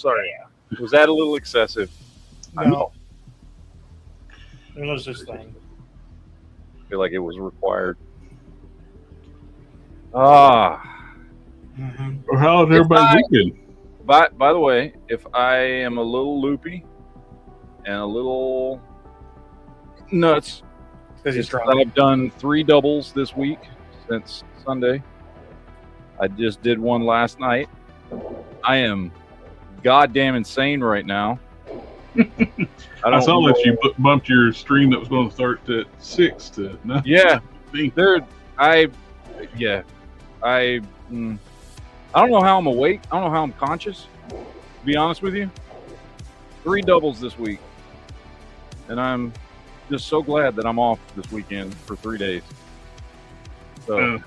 sorry. Was that a little excessive? No. There's no such thing. I feel like it was required. Ah. Or how's everybody's weekend? By the way, if I am a little loopy and a little nuts, Because he's drunk. I've done 3 doubles this week since Sunday. I just did one last night. I am goddamn insane right now. I saw that you bumped your stream that was going to start at 6 to 9. Yeah, I don't know how I'm awake. I don't know how I'm conscious, to be honest with you. 3 doubles this week. And I'm just so glad that I'm off this weekend for 3 days. So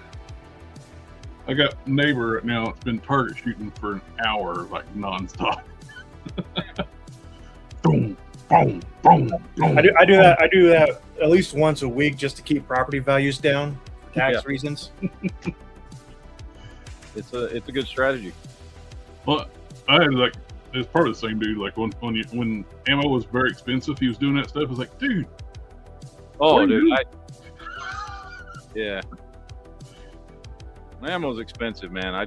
I got a neighbor right now that's been target shooting for an hour, like nonstop. Boom, boom, boom, boom. I do that at least once a week just to keep property values down for tax reasons. It's a good strategy. Well, I had it's part of the same dude. Like when ammo was very expensive, he was doing that stuff. I was like, dude. Oh, dude. Yeah. Ammo's expensive, man. I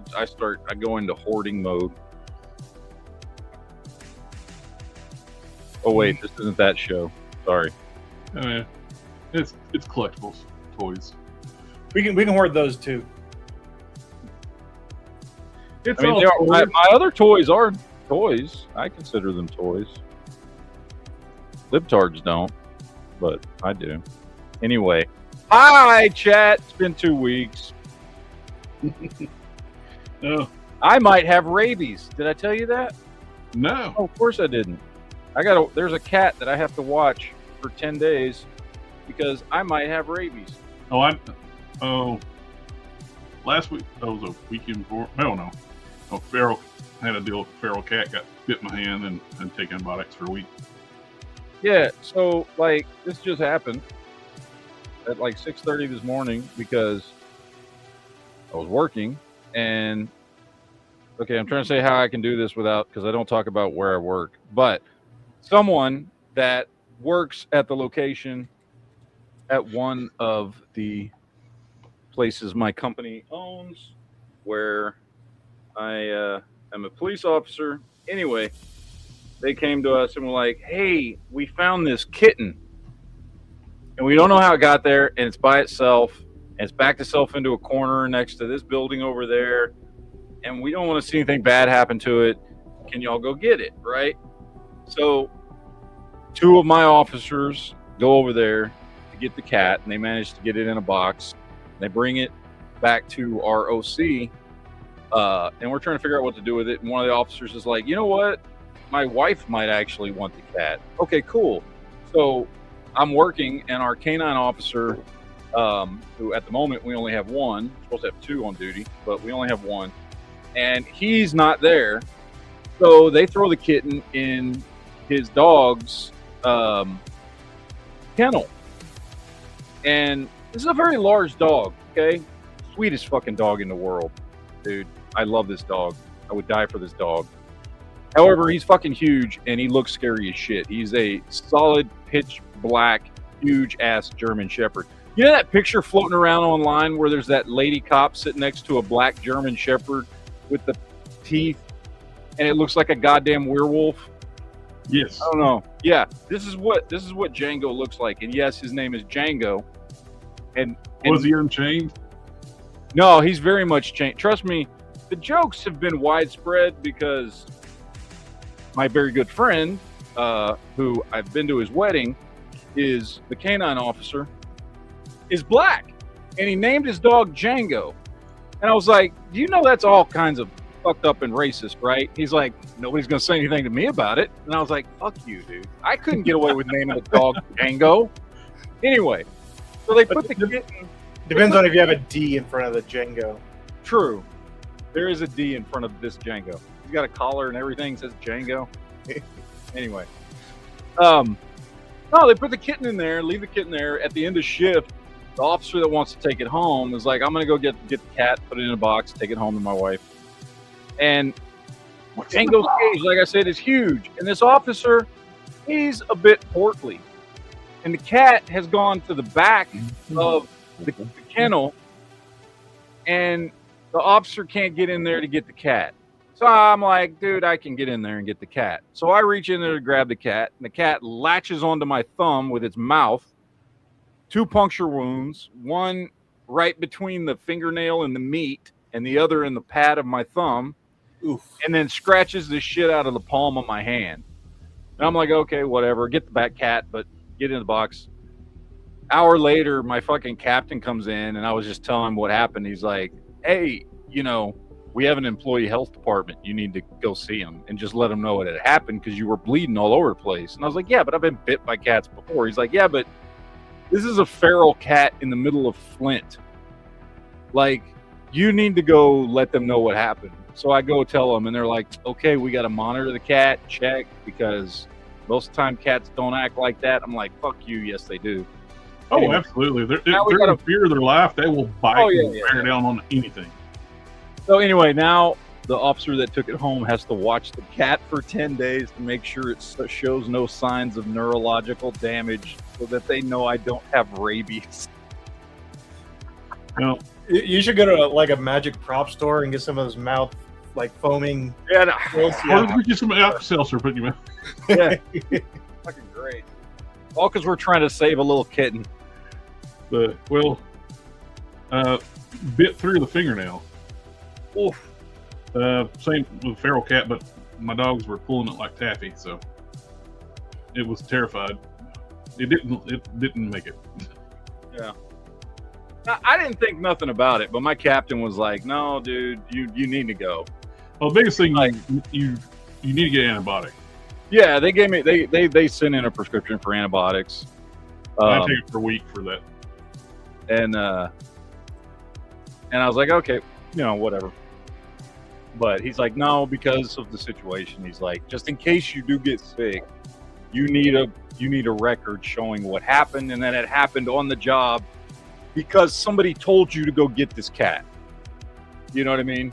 go into hoarding mode. Oh wait, this isn't that show. Sorry. Oh yeah, it's collectibles, toys. We can hoard those too. It's my other toys are toys. I consider them toys. Libtards don't, but I do. Anyway, hi chat. It's been 2 weeks. No. I might have rabies. Did I tell you that? No. Oh, of course I didn't. There's a cat that I have to watch for 10 days because I might have rabies. Last week, that was a weekend before. I don't know. Feral had a deal with a feral cat, got bit in my hand and taken antibiotics for a week. Yeah, so this just happened at 6:30 this morning because I was working and I'm trying to say how I can do this because I don't talk about where I work, but someone that works at the location at one of the places my company owns where I am a police officer. Anyway, they came to us and were like, hey, we found this kitten and we don't know how it got there and it's by itself and it's backed itself into a corner next to this building over there and we don't want to see anything bad happen to it. Can y'all go get it, right? So 2 of my officers go over there to get the cat and they manage to get it in a box. They bring it back to our OC and we're trying to figure out what to do with it. And one of the officers is like, you know what? My wife might actually want the cat. Okay, cool. So I'm working and our canine officer, who at the moment we only have 1, we're supposed to have 2 on duty, but we only have 1, and he's not there. So they throw the kitten in his dog's kennel. And this is a very large dog, okay? Sweetest fucking dog in the world, dude. I love this dog. I would die for this dog. However, he's fucking huge and he looks scary as shit. He's a solid pitch black, huge ass German Shepherd. You know that picture floating around online where there's that lady cop sitting next to a black German Shepherd with the teeth and it looks like a goddamn werewolf? Yes. I don't know. Yeah, this is what Django looks like. And yes, his name is Django. And was he unchained? No, he's very much chained. Trust me, the jokes have been widespread because my very good friend, who I've been to his wedding, is the canine officer, is black. And he named his dog Django. And I was like, you know that's all kinds of fucked up and racist, right? He's like, nobody's going to say anything to me about it. And I was like, fuck you, dude. I couldn't get away with naming a dog Django. Anyway, so they put the kitten... Depends on if you have a D in front of the Django. True. There is a D in front of this Django. He's got a collar and everything, says Django. Anyway. No, they put the kitten in there, leave the kitten there. At the end of shift, the officer that wants to take it home is like, I'm going to go get the cat, put it in a box, take it home to my wife. And Django's cage, like I said, is huge. And this officer, he's a bit portly. And the cat has gone to the back of the kennel, and the officer can't get in there to get the cat. So I'm like, dude, I can get in there and get the cat. So I reach in there to grab the cat, and the cat latches onto my thumb with its mouth. 2 puncture wounds, one right between the fingernail and the meat, and the other in the pad of my thumb. Oof. And then scratches the shit out of the palm of my hand. And I'm like, okay, whatever. Get the back cat, but get in the box. Hour later, my fucking captain comes in, and I was just telling him what happened. He's like, hey, we have an employee health department. You need to go see him and just let them know what had happened because you were bleeding all over the place. And I was like, yeah, but I've been bit by cats before. He's like, yeah, but this is a feral cat in the middle of Flint. Like, you need to go let them know what happened. So I go tell them, and they're like, okay, we got to monitor the cat, check, because most of the time cats don't act like that. I'm like, fuck you. Yes, they do. Oh, Anyway, absolutely. They're in fear of their life. They will bite and bear down on anything. So anyway, now the officer that took it home has to watch the cat for 10 days to make sure it shows no signs of neurological damage so that they know I don't have rabies. No. You should go to like a magic prop store and get some of those mouth like foaming. Yeah, no. Or we get some Alka-Seltzer, put you in. Yeah. Fucking great. All because we're trying to save a little kitten. But, bit through the fingernail. Oof. Same with feral cat, but my dogs were pulling it like taffy, so it was terrified. It didn't make it. Yeah. I didn't think nothing about it, but my captain was like, "No, dude, you need to go." Well, the biggest thing, you need to get antibiotic. Yeah, they gave me they sent in a prescription for antibiotics. I take it for a week for that. And I was like, okay, whatever. But he's like, no, because of the situation. He's like, just in case you do get sick, you need a record showing what happened and that it happened on the job because somebody told you to go get this cat. You know what I mean?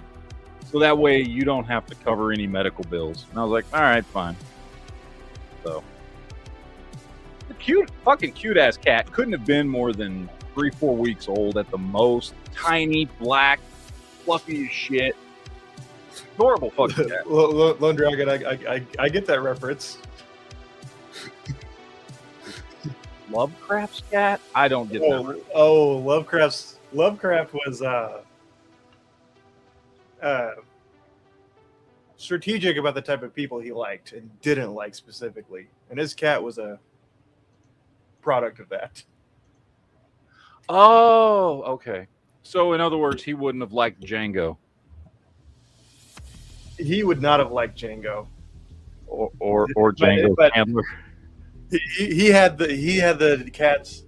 So that way you don't have to cover any medical bills. And I was like, all right, fine. So the fucking cute ass cat couldn't have been more than 3-4 weeks old at the most. Tiny, black, fluffy as shit. Adorable fucking cat. Lone Dragon, I get that reference. Lovecraft's cat? I don't get that. Oh, Lovecraft was strategic about the type of people he liked and didn't like specifically. And his cat was a product of that. Oh, okay. So in other words, he wouldn't have liked Django. He would not have liked Django. Or Django Handler. He had the cats.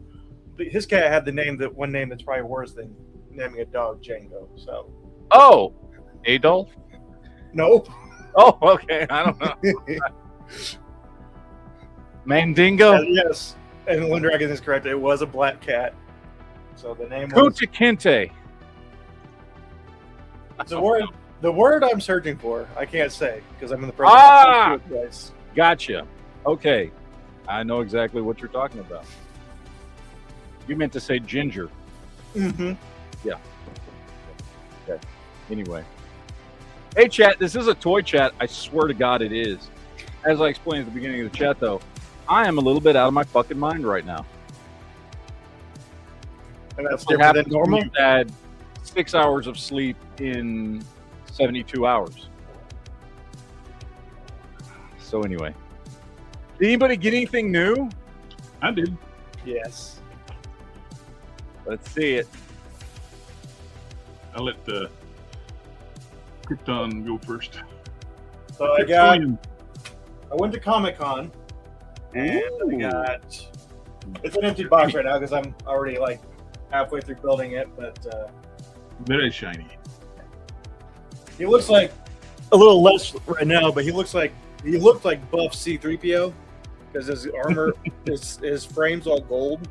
His cat had one name that's probably worse than naming a dog Django. So. Oh, Adolf? No. Oh, okay. I don't know. Mandingo? Yes. And Lone Dragon is correct. It was a black cat. So the name was Kinte. The word I'm searching for, I can't say because I'm in the process of place. Gotcha. Okay. I know exactly what you're talking about. You meant to say ginger. Mm-hmm. Yeah. Okay. Anyway. Hey, chat. This is a toy chat. I swear to God it is. As I explained at the beginning of the chat, though, I am a little bit out of my fucking mind right now. And that's different than normal? I've had 6 hours of sleep in 72 hours. So anyway. Did anybody get anything new? I did. Yes. Let's see it. I'll let Krypton go first. So I went to Comic-Con and I got, it's an empty box right now because I'm already like halfway through building it, but very shiny. He looks like a little less right now, but he looked like buff C-3PO because his armor, his frame's all gold,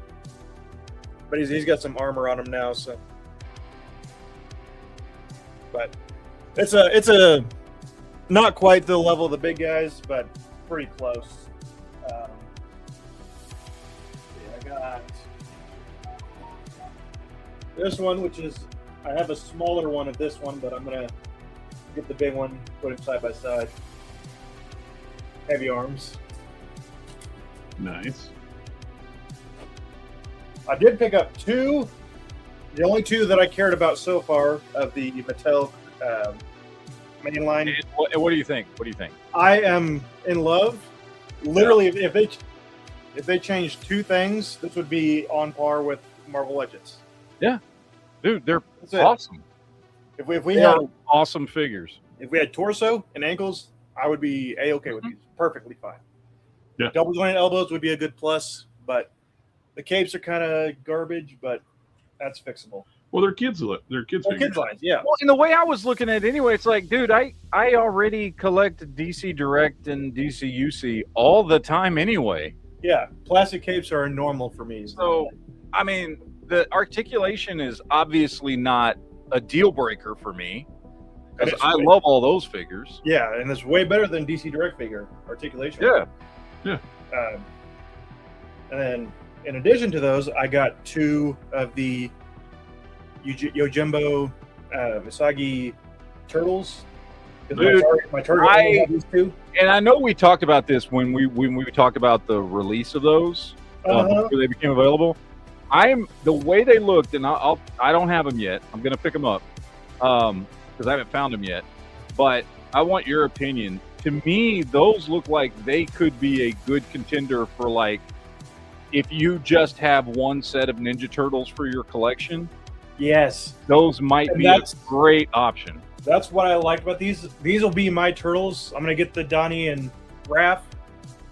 but he's got some armor on him now. So, but it's a Not quite the level of the big guys, but pretty close. I got this one, which is, I have a smaller one of this one, but I'm going to get the big one, put it side by side. Heavy arms. Nice. I did pick up two, the only two that I cared about so far of the Mattel mainline. And what do you think? What do you think? I am in love. Literally, if they changed two things, this would be on par with Marvel Legends. Yeah, dude, they're awesome. If we They had are awesome figures. if we had torso and ankles, I would be a-okay with these. Perfectly fine. Yeah. Double jointed elbows would be a good plus, but the capes are kind of garbage, but that's fixable. Well, they're kids. They're kids. They're kids lines, yeah. Well, in the way I was looking at it anyway, it's like, dude, I already collect DC Direct and DC UC all the time anyway. Yeah, plastic capes are normal for me. So, I mean, the articulation is obviously not a deal breaker for me because I love all those figures. Yeah, and it's way better than DC Direct figure articulation. Yeah. And then, in addition to those, I got two of the Yojimbo Misagi turtles. Dude, my target had these two. And I know we talked about this when we talked about the release of those before they became available. The way they looked, and I don't have them yet. I'm gonna pick them up because I haven't found them yet. But I want your opinion. To me, those look like they could be a good contender for, like, if you just have one set of Ninja Turtles for your collection. Yes, those might be a great option. That's what I liked about these. These will be my turtles. I'm gonna get the Donnie and Raph,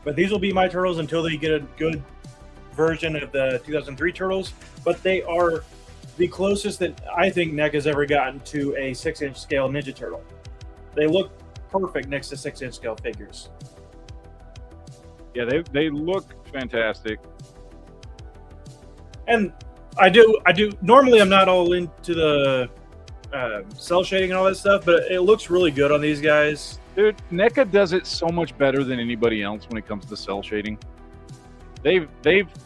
but these will be my turtles until they get a good version of the 2003 turtles. But they are the closest that I think NECA has ever gotten to a 6-inch scale Ninja Turtle. They look perfect next to 6-inch scale figures. Yeah, they look fantastic. And I do. Normally, I'm not all into the cell shading and all that stuff, but it looks really good on these guys. Dude, NECA does it so much better than anybody else when it comes to cell shading. They've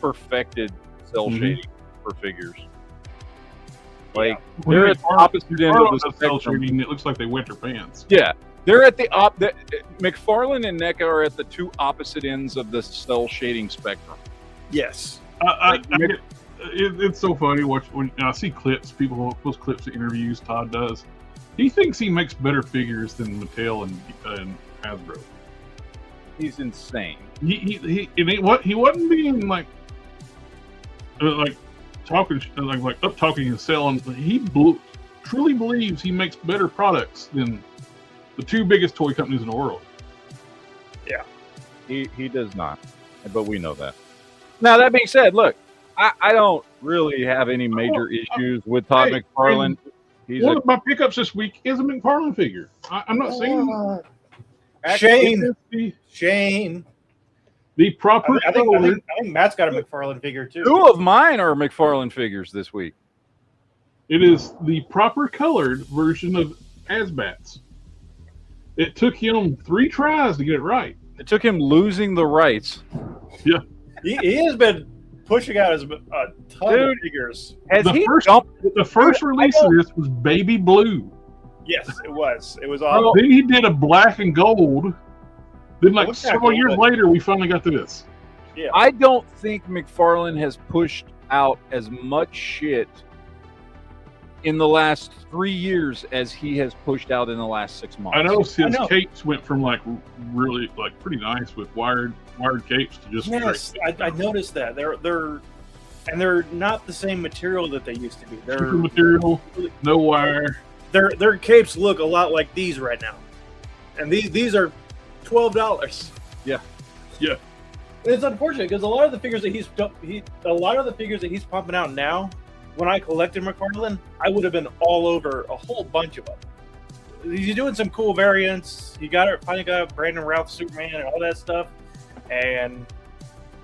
perfected cell shading for figures. Like, they're at the opposite end of the spectrum. It looks like they winter pants. Yeah, they're at the McFarlane and NECA are at the two opposite ends of the cell shading spectrum. Yes. It's so funny when I see clips, people post clips of interviews Todd does. He thinks he makes better figures than Mattel and Hasbro. He's insane. He wasn't being like talking like up talking and selling. He truly believes he makes better products than the two biggest toy companies in the world. Yeah, he does not, but we know that. Now, that being said, look, I don't really have any major issues with Todd McFarlane. One of my pickups this week is a McFarlane figure. I'm not saying Shane. The proper. I think Matt's got a McFarlane figure too. Two of mine are McFarlane figures this week. It is the proper colored version of Asbats. It took him 3 tries to get it right. It took him losing the rights. Yeah, he has been pushing out a ton of figures. The first release of this was baby blue. Yes, it was. It was awesome. Then he did a black and gold. Then, like several years later, we finally got to this. Yeah. I don't think McFarlane has pushed out as much shit in the last 3 years as he has pushed out in the last 6 months. I know his capes went from really pretty nice with wired capes to just I noticed that they're not the same material that they used to be. They're super material, no wire. Their capes look a lot like these right now, and these are $12. Yeah. And it's unfortunate because a lot of the figures that he's pumping out now, when I collected McFarlane, I would have been all over a whole bunch of them. He's doing some cool variants. He finally got Brandon Routh Superman and all that stuff, and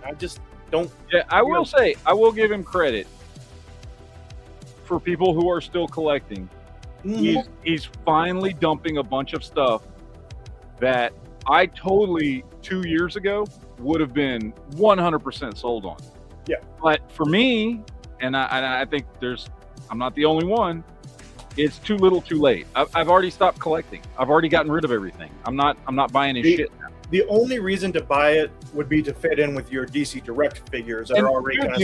I just don't. Yeah, I will say, I will give him credit for people who are still collecting. He's finally dumping a bunch of stuff that I totally 2 years ago would have been 100% sold on. Yeah. But for me, and I think I'm not the only one. It's too little, too late. I've already stopped collecting. I've already gotten rid of everything. I'm not buying his shit now. The only reason to buy it would be to fit in with your DC Direct figures that are already kind of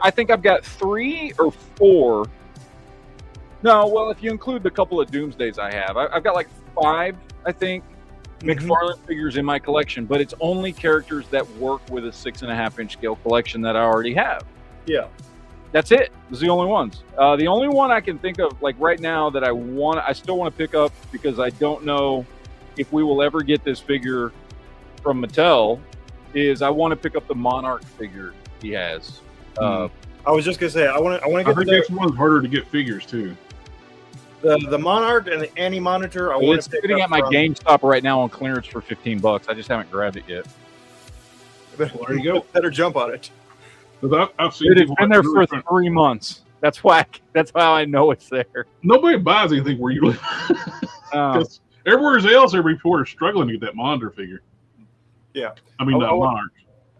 I think I've got 3 or 4. No, well, if you include the couple of Doomsdays I have, I've got like 5, I think, McFarlane figures in my collection, but it's only characters that work with a 6.5-inch scale collection that I already have. Yeah. That's it. Those are the only ones. The only one I can think of, like right now, that I still want to pick up because I don't know if we will ever get this figure from Mattel, is I want to pick up the Monarch figure he has. I was just gonna say I want to get. I think this one's harder to get figures too. The Monarch and the Anti-Monitor. It's sitting at my GameStop right now on clearance for $15. I just haven't grabbed it yet. Well, there you go. Better jump on it. I've seen it's been there for 3 months. That's how I know it's there. Nobody buys anything where you live. Because everywhere else, every reporter's struggling to get that Monitor figure. Yeah, I mean that Monarch.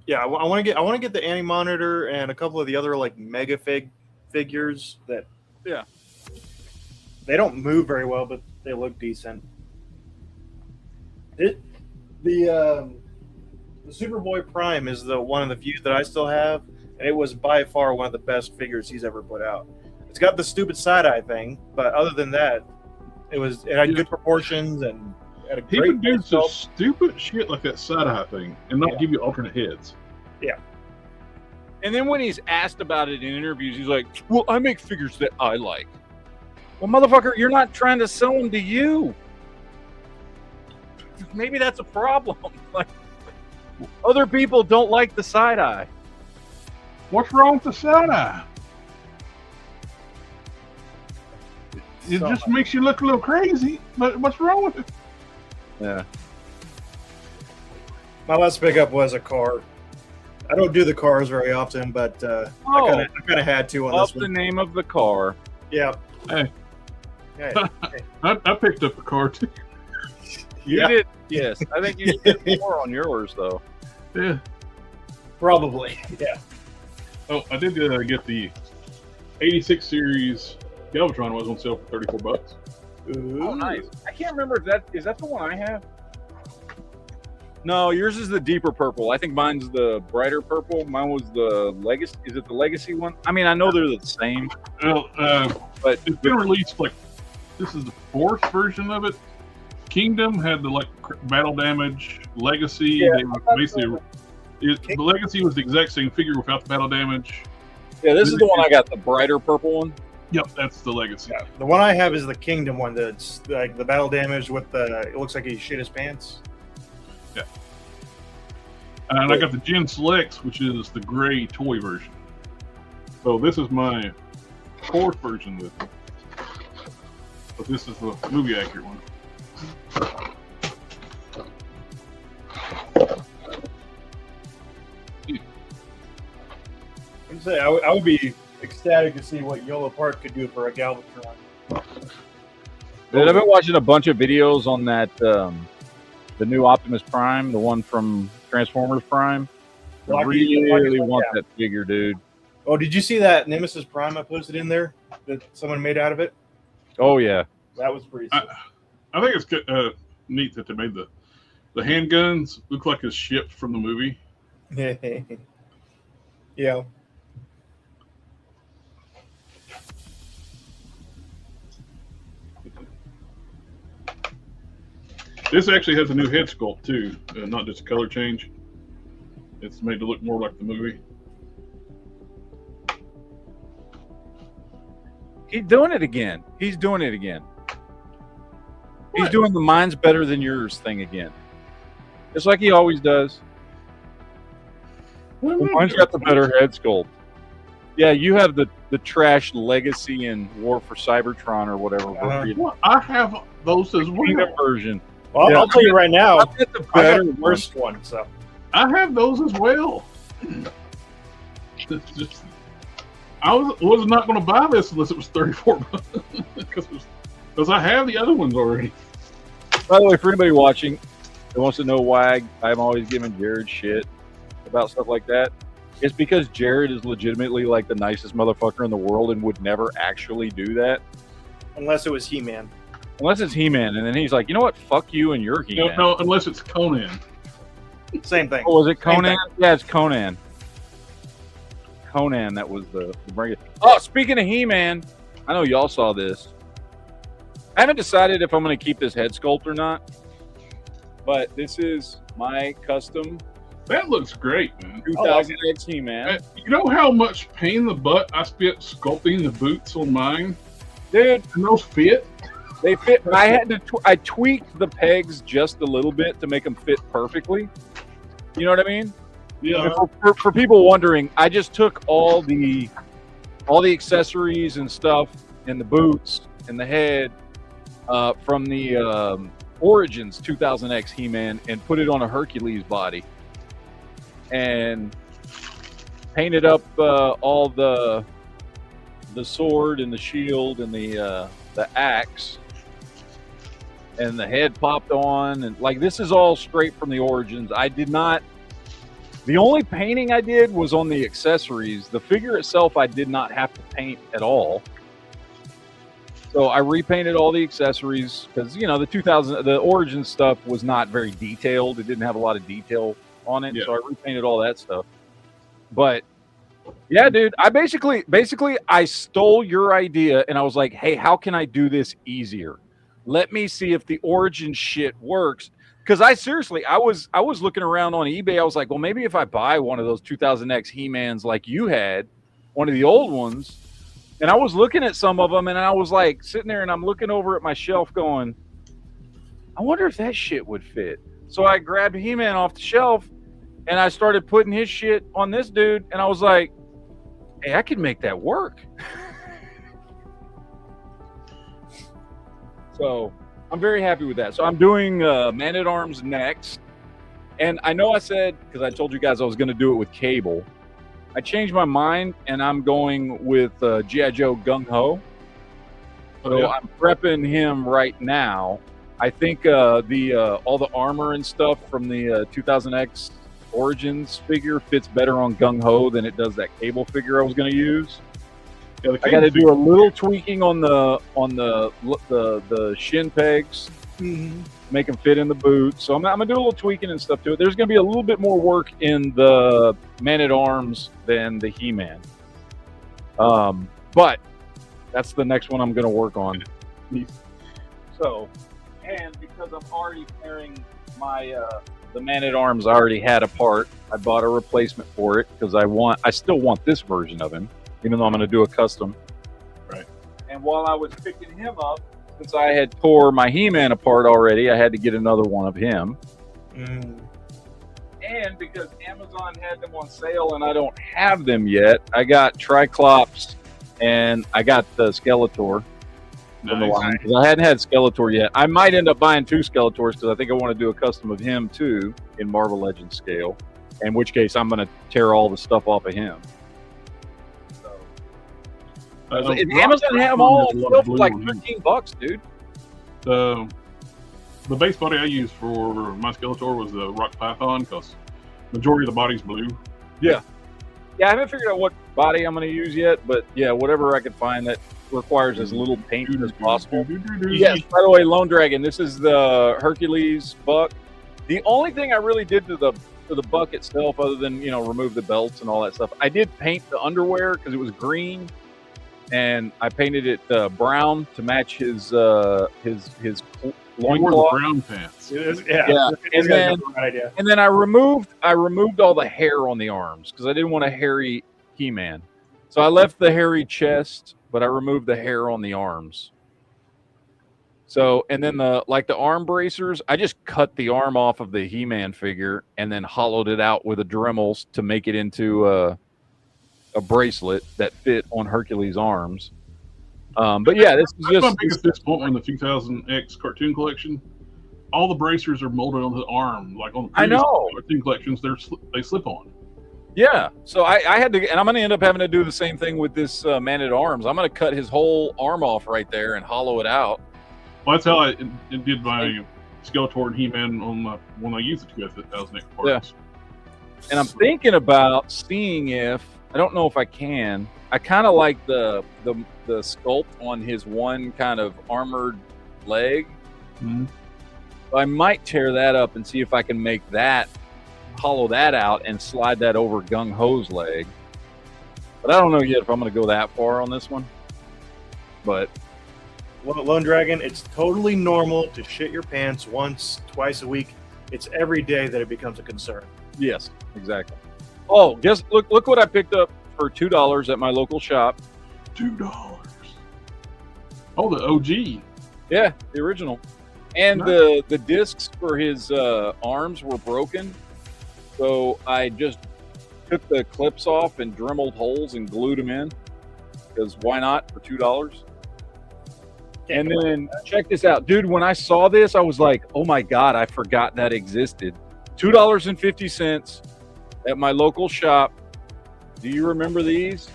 Yeah, I want to get the Anti-Monitor and a couple of the other like Mega figures that. Yeah. They don't move very well, but they look decent. The Superboy Prime is the one of the few that I still have, and it was by far one of the best figures he's ever put out. It's got the stupid side-eye thing, but other than that, it had good proportions and had a great. He would do some stupid shit like that side-eye thing and not give you alternate heads. Yeah. And then when he's asked about it in interviews, he's like, "Well, I make figures that I like." Well, motherfucker, you're not trying to sell them to you. Maybe that's a problem. Like, other people don't like the side-eye. What's wrong with the side-eye? It just makes you look a little crazy, but what's wrong with it? Yeah. My last pickup was a car. I don't do the cars very often, but I kind of had to on this one. The name of the car. Yeah. Hey. I picked up a car too. You did, yes. I think you did more on yours though. Yeah, probably. Yeah. Oh, I did get the '86 series Galvatron. Was on sale for $34. Ooh. Oh, nice. I can't remember if is that the one I have. No, yours is the deeper purple. I think mine's the brighter purple. Mine was the Legacy. Is it the Legacy one? I mean, I know they're the same. Well, but it's been released like. This is the 4th version of it. Kingdom had the battle damage. Legacy, they were basically the Legacy was the exact same figure without the battle damage. Yeah, this is the one I got, the brighter purple one. Yep, that's the Legacy. Yeah, the one I have is the Kingdom one. That's like the battle damage with the. It looks like he shit his pants. Yeah. And I got the Gen Selects, which is the gray toy version. So this is my 4th version with it. But this is the movie accurate one. I would be ecstatic to see what Yellow Park could do for a Galvatron. Dude, I've been watching a bunch of videos on that, the new Optimus Prime, the one from Transformers Prime. I really want that figure, dude. Oh, did you see that Nemesis Prime I posted in there that someone made out of it? Oh, yeah. That was pretty sick. I think it's neat that they made the handguns look like it's shipped from the movie. Yeah. This actually has a new head sculpt too, not just a color change. It's made to look more like the movie. He's doing it again. He's doing the mine's better than yours thing again. It's like he always does. Mine's got the better head sculpt. Yeah, you have the trash Legacy and War for Cybertron or whatever. Well, I have those as well. Version. Well, yeah. I'll tell you right now, I've got the better worst one. So I have those as well. I was not going to buy this unless it was $34 because I have the other ones already. By the way, for anybody watching, that wants to know why I'm always giving Jared shit about stuff like that, it's because Jared is legitimately like the nicest motherfucker in the world and would never actually do that. Unless it was He-Man. Unless it's He-Man, and then he's like, you know what? Fuck you and your He-Man. No, unless it's Conan. Same thing. Oh, was it Conan? Yeah, it's Conan. Conan, that was the bring it. Oh, speaking of He-Man, I know y'all saw this. I haven't decided if I'm going to keep this head sculpt or not, but this is my custom. That looks great, man. 2000X He-Man. You know how much pain in the butt I spent sculpting the boots on mine? Dude, and those fit? They fit. I had to. I tweaked the pegs just a little bit to make them fit perfectly. You know what I mean? Yeah. For people wondering, I just took all the accessories and stuff and the boots and the head from the Origins 2000X He-Man and put it on a Hercules body and painted up all the sword and the shield and the axe, and the head popped on, and like this is all straight from the Origins. I did not. The only painting I did was on the accessories. The figure itself, I did not have to paint at all. So I repainted all the accessories because the Origin stuff was not very detailed. It didn't have a lot of detail on it, so I repainted all that stuff. But yeah, dude, I basically I stole your idea and I was like, hey, how can I do this easier? Let me see if the Origin shit works. Because I was looking around on eBay. I was like, well, maybe if I buy one of those 2000X He-Mans like you had, one of the old ones, and I was looking at some of them, and I was like sitting there and I'm looking over at my shelf going, I wonder if that shit would fit. So I grabbed He-Man off the shelf and I started putting his shit on this dude, and I was like, hey, I could make that work. So I'm very happy with that. So I'm doing Man-at-Arms next. And I know I said, because I told you guys I was going to do it with Cable. I changed my mind, and I'm going with G.I. Joe Gung Ho. So I'm prepping him right now. I think all the armor and stuff from the 2000X Origins figure fits better on Gung Ho than it does that Cable figure I was going to use. Yeah, I got to do a little tweaking on the shin pegs, make them fit in the boots. So I'm gonna do a little tweaking and stuff to it. There's gonna be a little bit more work in the Man-at-Arms than the He-Man, but that's the next one I'm gonna work on. So, and because I'm already carrying my the Man-at-Arms I already had a part, I bought a replacement for it because I still want this version of him, even though I'm going to do a custom. Right. And while I was picking him up, since I had tore my He-Man apart already, I had to get another one of him. And because Amazon had them on sale and I don't have them yet, I got Triclops and I got the Skeletor. From the line, because I hadn't had Skeletor yet. I might end up buying 2 Skeletors because I think I want to do a custom of him too in Marvel Legends scale. In which case, I'm going to tear all the stuff off of him. So, Amazon have them all still for like $13, dude. The base body I used for my Skeletor was the Rock Python because majority of the body's blue. Yeah, I haven't figured out what body I'm going to use yet, but yeah, whatever I can find that requires as little paint as possible. Yes, by the way, Lone Dragon, this is the Hercules buck. The only thing I really did to the buck itself, other than remove the belts and all that stuff, I did paint the underwear because it was green, and I painted it brown to match his loincloth. Brown pants. Yeah. And then I removed all the hair on the arms because I didn't want a hairy He-Man. So I left the hairy chest, but I removed the hair on the arms. So, and then the arm bracers, I just cut the arm off of the He-Man figure and then hollowed it out with a Dremels to make it into a bracelet that fit on Hercules' arms. But yeah, this is just my biggest disappointment in the 2000X cartoon collection. All the bracers are molded onto the arm, like on the previous cartoon collections. They slip on. Yeah, so I had to, and I'm going to end up having to do the same thing with this Man-at-Arms. I'm going to cut his whole arm off right there and hollow it out. Well, that's how I did my Skeletor and He-Man on my when I use the 2000X parts. And I'm thinking about seeing if I don't know if I can. I kind of like the sculpt on his one kind of armored leg. Mm-hmm. I might tear that up and see if I can make that, hollow that out, and slide that over Gung Ho's leg. But I don't know yet if I'm going to go that far on this one. But Lone Dragon, it's totally normal to shit your pants once, twice a week. It's every day that it becomes a concern. yes, exactly. Oh, guess look what I picked up for $2 at my local shop. $2. Oh, the OG. Yeah, the original. And Nice. the discs for his arms were broken, so I just took the clips off and dremeled holes and glued them in. Because why not for $2? And then check this out, dude. When I saw this, I was like, "Oh my god, I forgot that existed." $2.50 at my local shop. Do you remember these?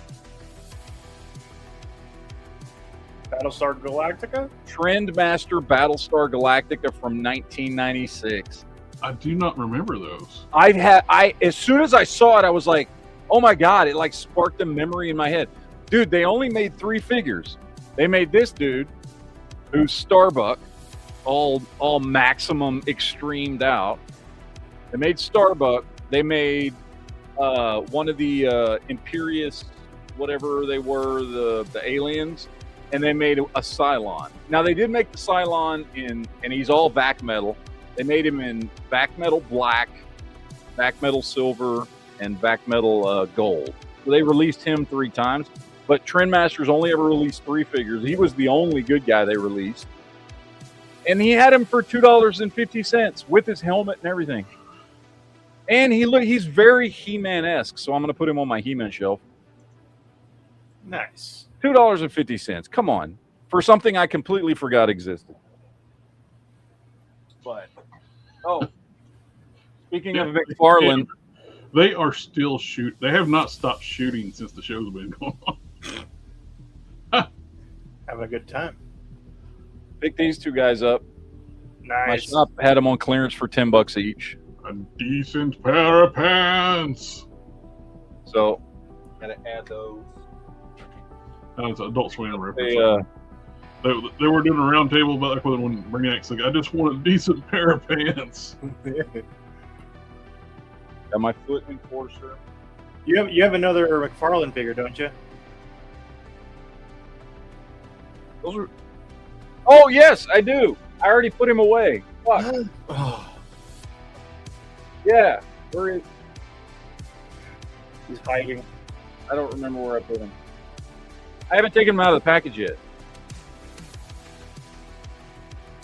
Battlestar Galactica? Trendmaster Battlestar Galactica from 1996. I do not remember those. As soon as I saw it, I was like, "Oh my god!" It like sparked a memory in my head, dude. They only made 3 figures. They made this dude, who's Starbuck, all maximum extremed out. They made Starbuck. They made one of the Imperious, whatever they were, the aliens, and they made a Cylon. Now they did make the Cylon and he's all vac metal. They made him in vac metal black, vac metal silver, and vac metal gold. So they released him 3 times, but Trendmaster's only ever released 3 figures. He was the only good guy they released, and he had him for $2.50 with his helmet and everything. And he's very He-Man-esque, so I'm going to put him on my He-Man shelf. Nice. $2.50. Come on. For something I completely forgot existed. But, speaking of McFarlane. They are still They have not stopped shooting since the show's been going on. Having a good time. Pick these 2 guys up. My Nice. shop had them on clearance for $10 each. A decent pair of pants. So, gotta add those. That's an Adult Swim reference. They, They were doing a round table back when Brainiac's like, I just want a decent pair of pants. got my foot enforcer. You have another McFarlane figure, don't you? Those are. Oh yes, I do. I already put him away. Fuck. Oh, Yeah. Where is? he's hiding. I don't remember where I put him. I haven't taken him out of the package yet.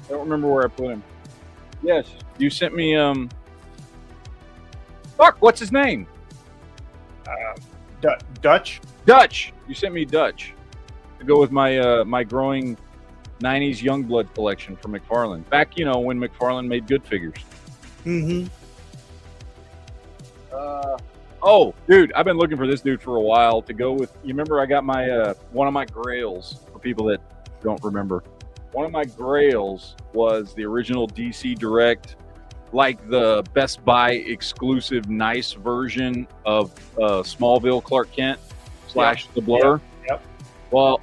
I don't remember where I put him. Yes, you sent me. Fuck. What's his name? Dutch. Dutch. You sent me Dutch to go with my my growing '90s Youngblood collection from McFarlane. Back, when McFarlane made good figures. Mm-hmm. Oh, dude, I've been looking for this dude for a while to go with. You remember I got my one of my grails for people that don't remember. One of my grails was the original DC Direct, like the Best Buy exclusive nice version of Smallville Clark Kent / the Blur. Yep. Well,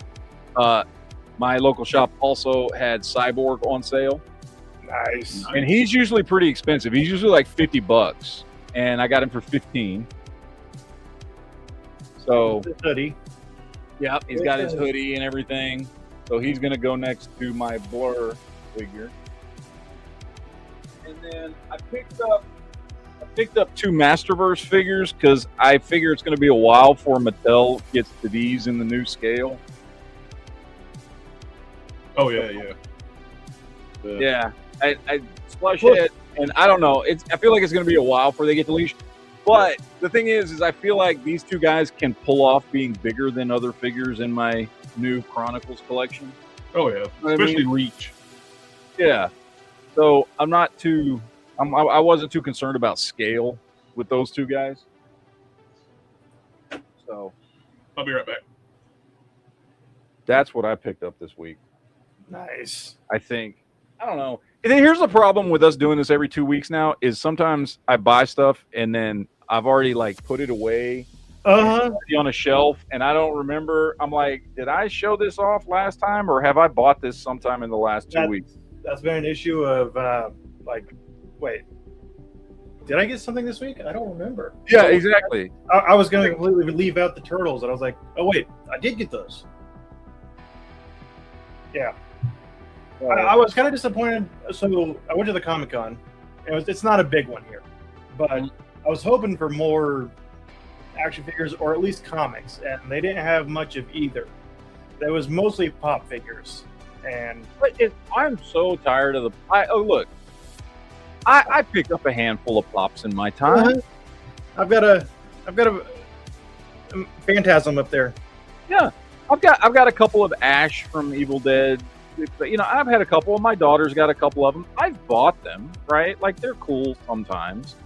my local shop also had Cyborg on sale. Nice. And he's usually pretty expensive. He's usually like $50, and I got him for $15. So, Hoodie. yeah, he's got his hoodie and everything. So he's gonna go next to my Blur figure. And then I picked up 2 Masterverse figures because I figure it's gonna be a while before Mattel gets to these in the new scale. Oh yeah. Yeah, I splash it, and I don't know. I feel like it's going to be a while before they get to leash. But the thing is I feel like these 2 guys can pull off being bigger than other figures in my new Chronicles collection. Oh yeah, especially Reach. Yeah. So I'm not too. I wasn't too concerned about scale with those 2 guys. So I'll be right back. that's what I picked up this week. Nice. I think. I don't know. Here's the problem with us doing this every 2 weeks now is sometimes I buy stuff and then I've already like put it away on a shelf and I don't remember. I'm like, did I show this off last time or have I bought this sometime in the last 2 weeks? That's been an issue of wait, did I get something this week? I don't remember. Yeah, exactly. I was going to completely leave out the turtles and I was like, oh wait, I did get those. Yeah. I was kind of disappointed. So I went to the Comic-Con. It's not a big one here, but I was hoping for more action figures or at least comics, and they didn't have much of either. There was mostly pop figures, and I'm so tired of the. I picked up a handful of pops in my time. I've got a Phantasm up there. Yeah, I've got a couple of Ash from Evil Dead. But, I've had a couple. My daughter's got a couple of them. I've bought them, right? Like they're cool sometimes.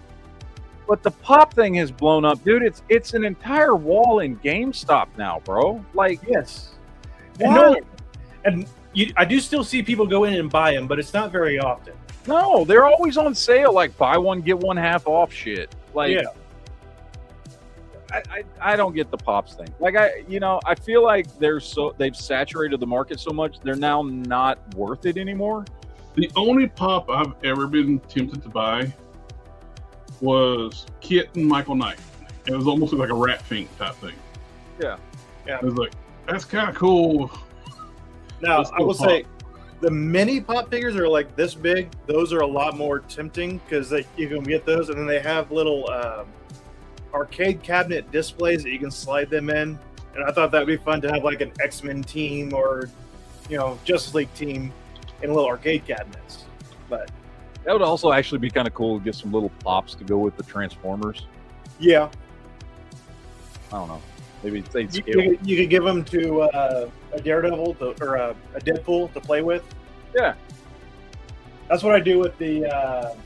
But the pop thing has blown up, dude. It's an entire wall in GameStop now, bro. Like, yes, and I do still see people go in and buy them, but it's not very often. No, they're always on sale, like buy one get one half off shit. Like, yeah. I don't get the pops thing. Like I feel like they've saturated the market so much they're now not worth it anymore. The only pop I've ever been tempted to buy was Kit and Michael Knight. It was almost like a Rat Fink type thing. Yeah. It was like, that's kind of cool. Now I will say the mini pop figures are like this big. Those are a lot more tempting because you can get those, and then they have little arcade cabinet displays that you can slide them in, and I thought that would be fun to have like an X-Men team or Justice League team in little arcade cabinets. But that would also actually be kind of cool to get some little pops to go with the Transformers. Yeah, I don't know, maybe they'd scale. You could give them to a Daredevil or a Deadpool to play with. Yeah, that's what I do with the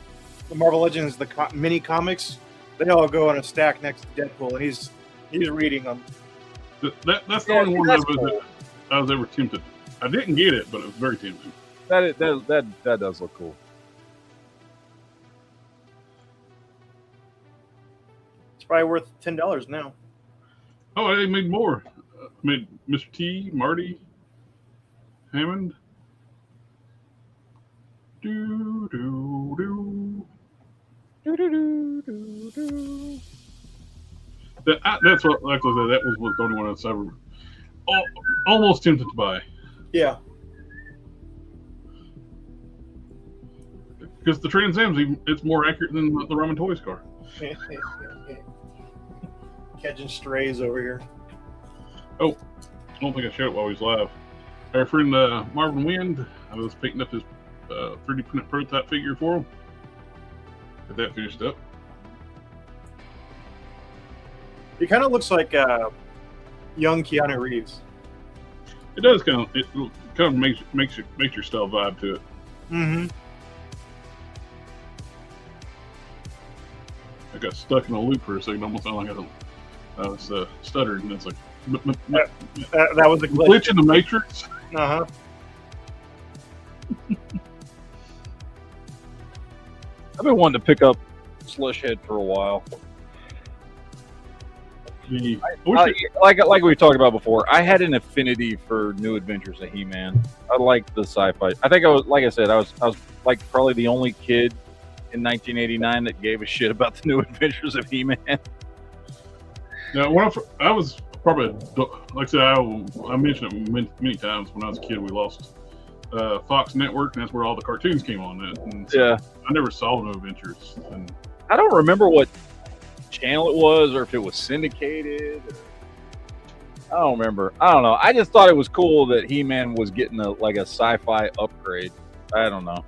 Marvel Legends, the mini comics. They all go on a stack next to Deadpool, and he's reading them. That's the only one I was ever tempted. I didn't get it, but it was very tempting. That does look cool. It's probably worth $10 now. Oh, they made more. Made Mr. T, Marty, Hammond. Do do do. That's what, like I said, that was the only one I ever almost tempted to buy. Yeah. Because the Trans Am's, it's more accurate than the Ramen Toys car. Catching strays over here. Oh, I don't think I showed it while he was live. Our friend Marvin Wind, I was picking up his 3D printed prototype figure for him. Get that finished up. He kind of looks like young Keanu Reeves. It does kind of makes your style vibe to it. Mm-hmm. I got stuck in a loop for a second. Almost sounded like I was stuttering. And it's like that was a glitch in the Matrix. Uh-huh. I've been wanting to pick up Slush Head for a while. Like we talked about before, I had an affinity for New Adventures of He-Man. I liked the sci-fi. I think I was like probably the only kid in 1989 that gave a shit about the New Adventures of He-Man. Now, when I was probably, like I said, I mentioned it many times. When I was a kid, we lost Fox Network, and that's where all the cartoons came on. And so yeah, I never saw No Adventures. And I don't remember what channel it was or if it was syndicated. I don't remember. I don't know. I just thought it was cool that He-Man was getting a sci-fi upgrade. I don't know.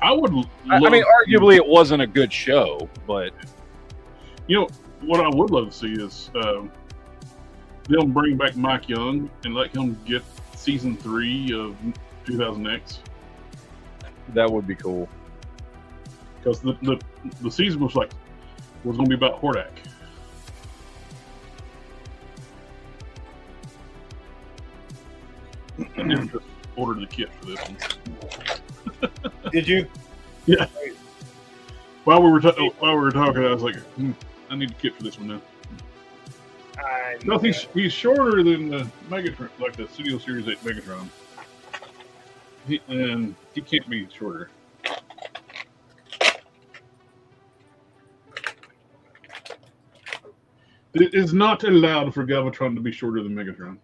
I mean, arguably it wasn't a good show, but what I would love to see is they'll bring back Mike Young and let him get season 3 of 2000X. That would be cool. Because the season was going to be about Hordak. I never just ordered the kit for this one. Did you? Yeah. While we were talking, I was like, I need a kit for this one now. No, he's shorter than the Megatron, like the Studio Series 8 Megatron. And he can't be shorter. It is not allowed for Galvatron to be shorter than Megatron.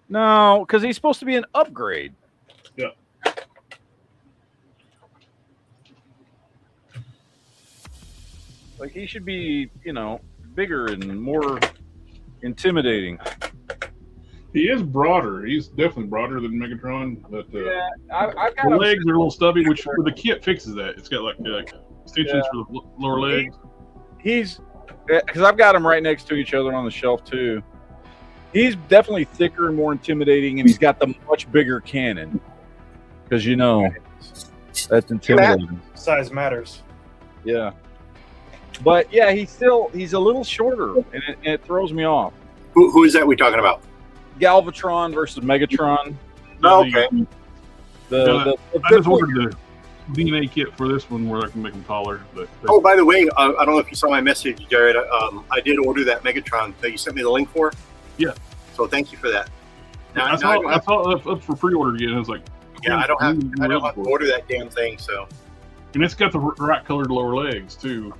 No, because he's supposed to be an upgrade. Yeah. Like he should be, bigger and more intimidating. He is broader. He's definitely broader than Megatron. But I've got the legs are a little stubby, which the kit fixes that. It's got like extensions for the lower legs. He's because I've got them right next to each other on the shelf too. He's definitely thicker and more intimidating, and he's got the much bigger cannon. Because that's intimidating. Size matters. Yeah. But yeah, he's a little shorter, and it throws me off. Who is that we're talking about? Galvatron versus Megatron. Oh, okay. I just ordered the DNA kit for this one where I can make them taller. But oh, by the way, I don't know if you saw my message, Jared. I did order that Megatron that you sent me the link for. Yeah. So thank you for that. I saw it up for pre-order again. I was like, I don't have to order that damn thing. So. And it's got the right colored lower legs too.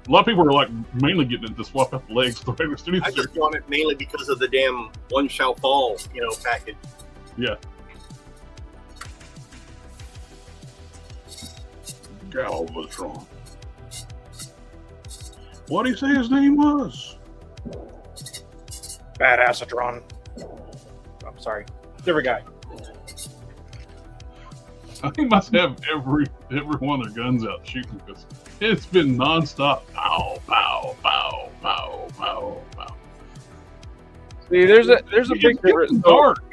A lot of people are like mainly getting it to swap out the legs for the regular Studio I just want it mainly because of the damn One Shall Fall, package. Yeah. Galvatron. What did he say his name was? Badassatron. I'm sorry. Different guy. He must have every one of their guns out shooting because it's been nonstop. Pow, pow, pow, pow, pow, pow. See, there's a big difference. Dark.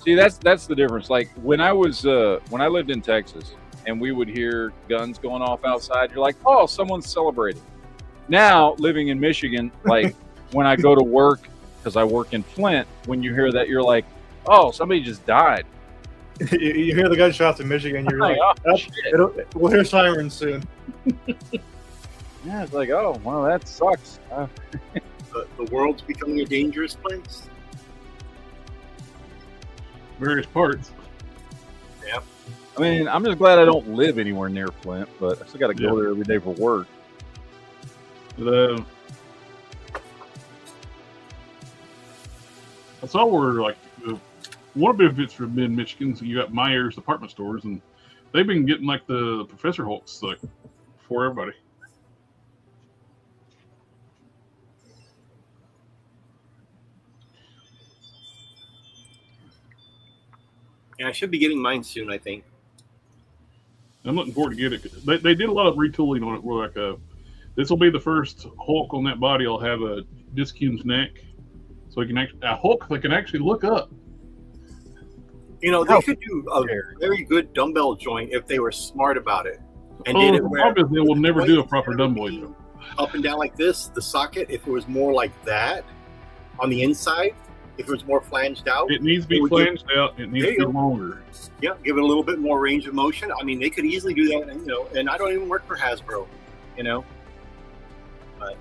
See, that's the difference. Like when I lived in Texas and we would hear guns going off outside, you're like, oh, someone's celebrating. Now living in Michigan, like when I go to work because I work in Flint, when you hear that, you're like, oh, somebody just died. You hear the gunshots in Michigan, you're like, we'll hear sirens soon. Yeah, it's like, oh, well, that sucks. The world's becoming a dangerous place. Various parts. Yeah. I mean, I'm just glad I don't live anywhere near Flint, but I still got to go there every day for work. I saw where like one of the benefits for in Michigan, so you got Myers department stores, and they've been getting like the Professor Hulks like for everybody. And I should be getting mine soon, I think. I'm looking forward to get it. They did a lot of retooling on it. Where like this will be the first Hulk on that body. I'll have a disc hinged neck, so he can a Hulk that can actually look up. They could do a very good dumbbell joint if they were smart about it. And did it where they will never do a proper dumbbell joint. Up and down like this, the socket, if it was more like that on the inside, if it was more flanged out. It needs to be flanged out. It needs to be longer. Yeah, give it a little bit more range of motion. I mean, they could easily do that, and I don't even work for Hasbro, But,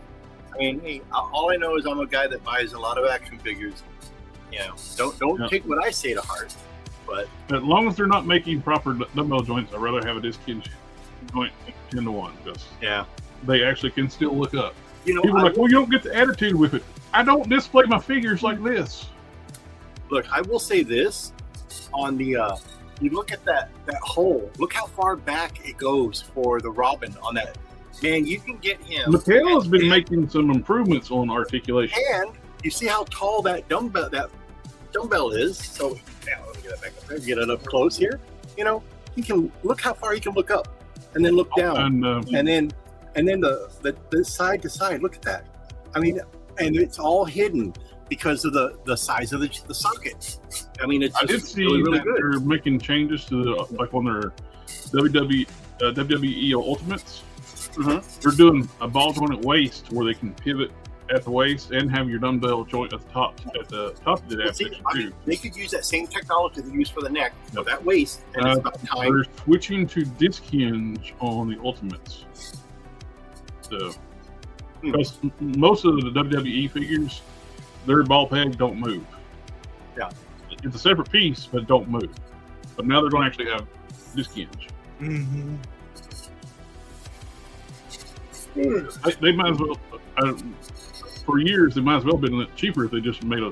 I mean, hey, all I know is I'm a guy that buys a lot of action figures. Don't take what I say to heart. But as long as they're not making proper dumbbell joints, I'd rather have a disc hinge joint 10 to 1 because they actually can still look up. People are like, well, you don't get the attitude with it. I don't display my figures like this. Look, I will say this on the you look at that hole. Look how far back it goes for the Robin on that. Man, you can get him. Mattel has been making some improvements on articulation. And you see how tall that dumbbell is. So now let me get it back up there. Get it up close here. He can look how far he can look up, and then look down, and then the side to side. Look at that. I mean, and it's all hidden because of the size of the socket. I mean, it's just I did see really that good. They're making changes to like on their WWE Ultimates. Mm-hmm. They're doing a ball joint at waist where they can pivot at the waist and have your dumbbell joint at the top of the ab section too. They could use that same technology they use for the neck, for that waist, and it's about time. They're switching to disc hinge on the Ultimates. So, because most of the WWE figures, their ball peg don't move. Yeah. It's a separate piece, but don't move. But now they're going to actually have disc hinge. Mm-hmm. They might as well, for years, they might as well have been cheaper if they just made a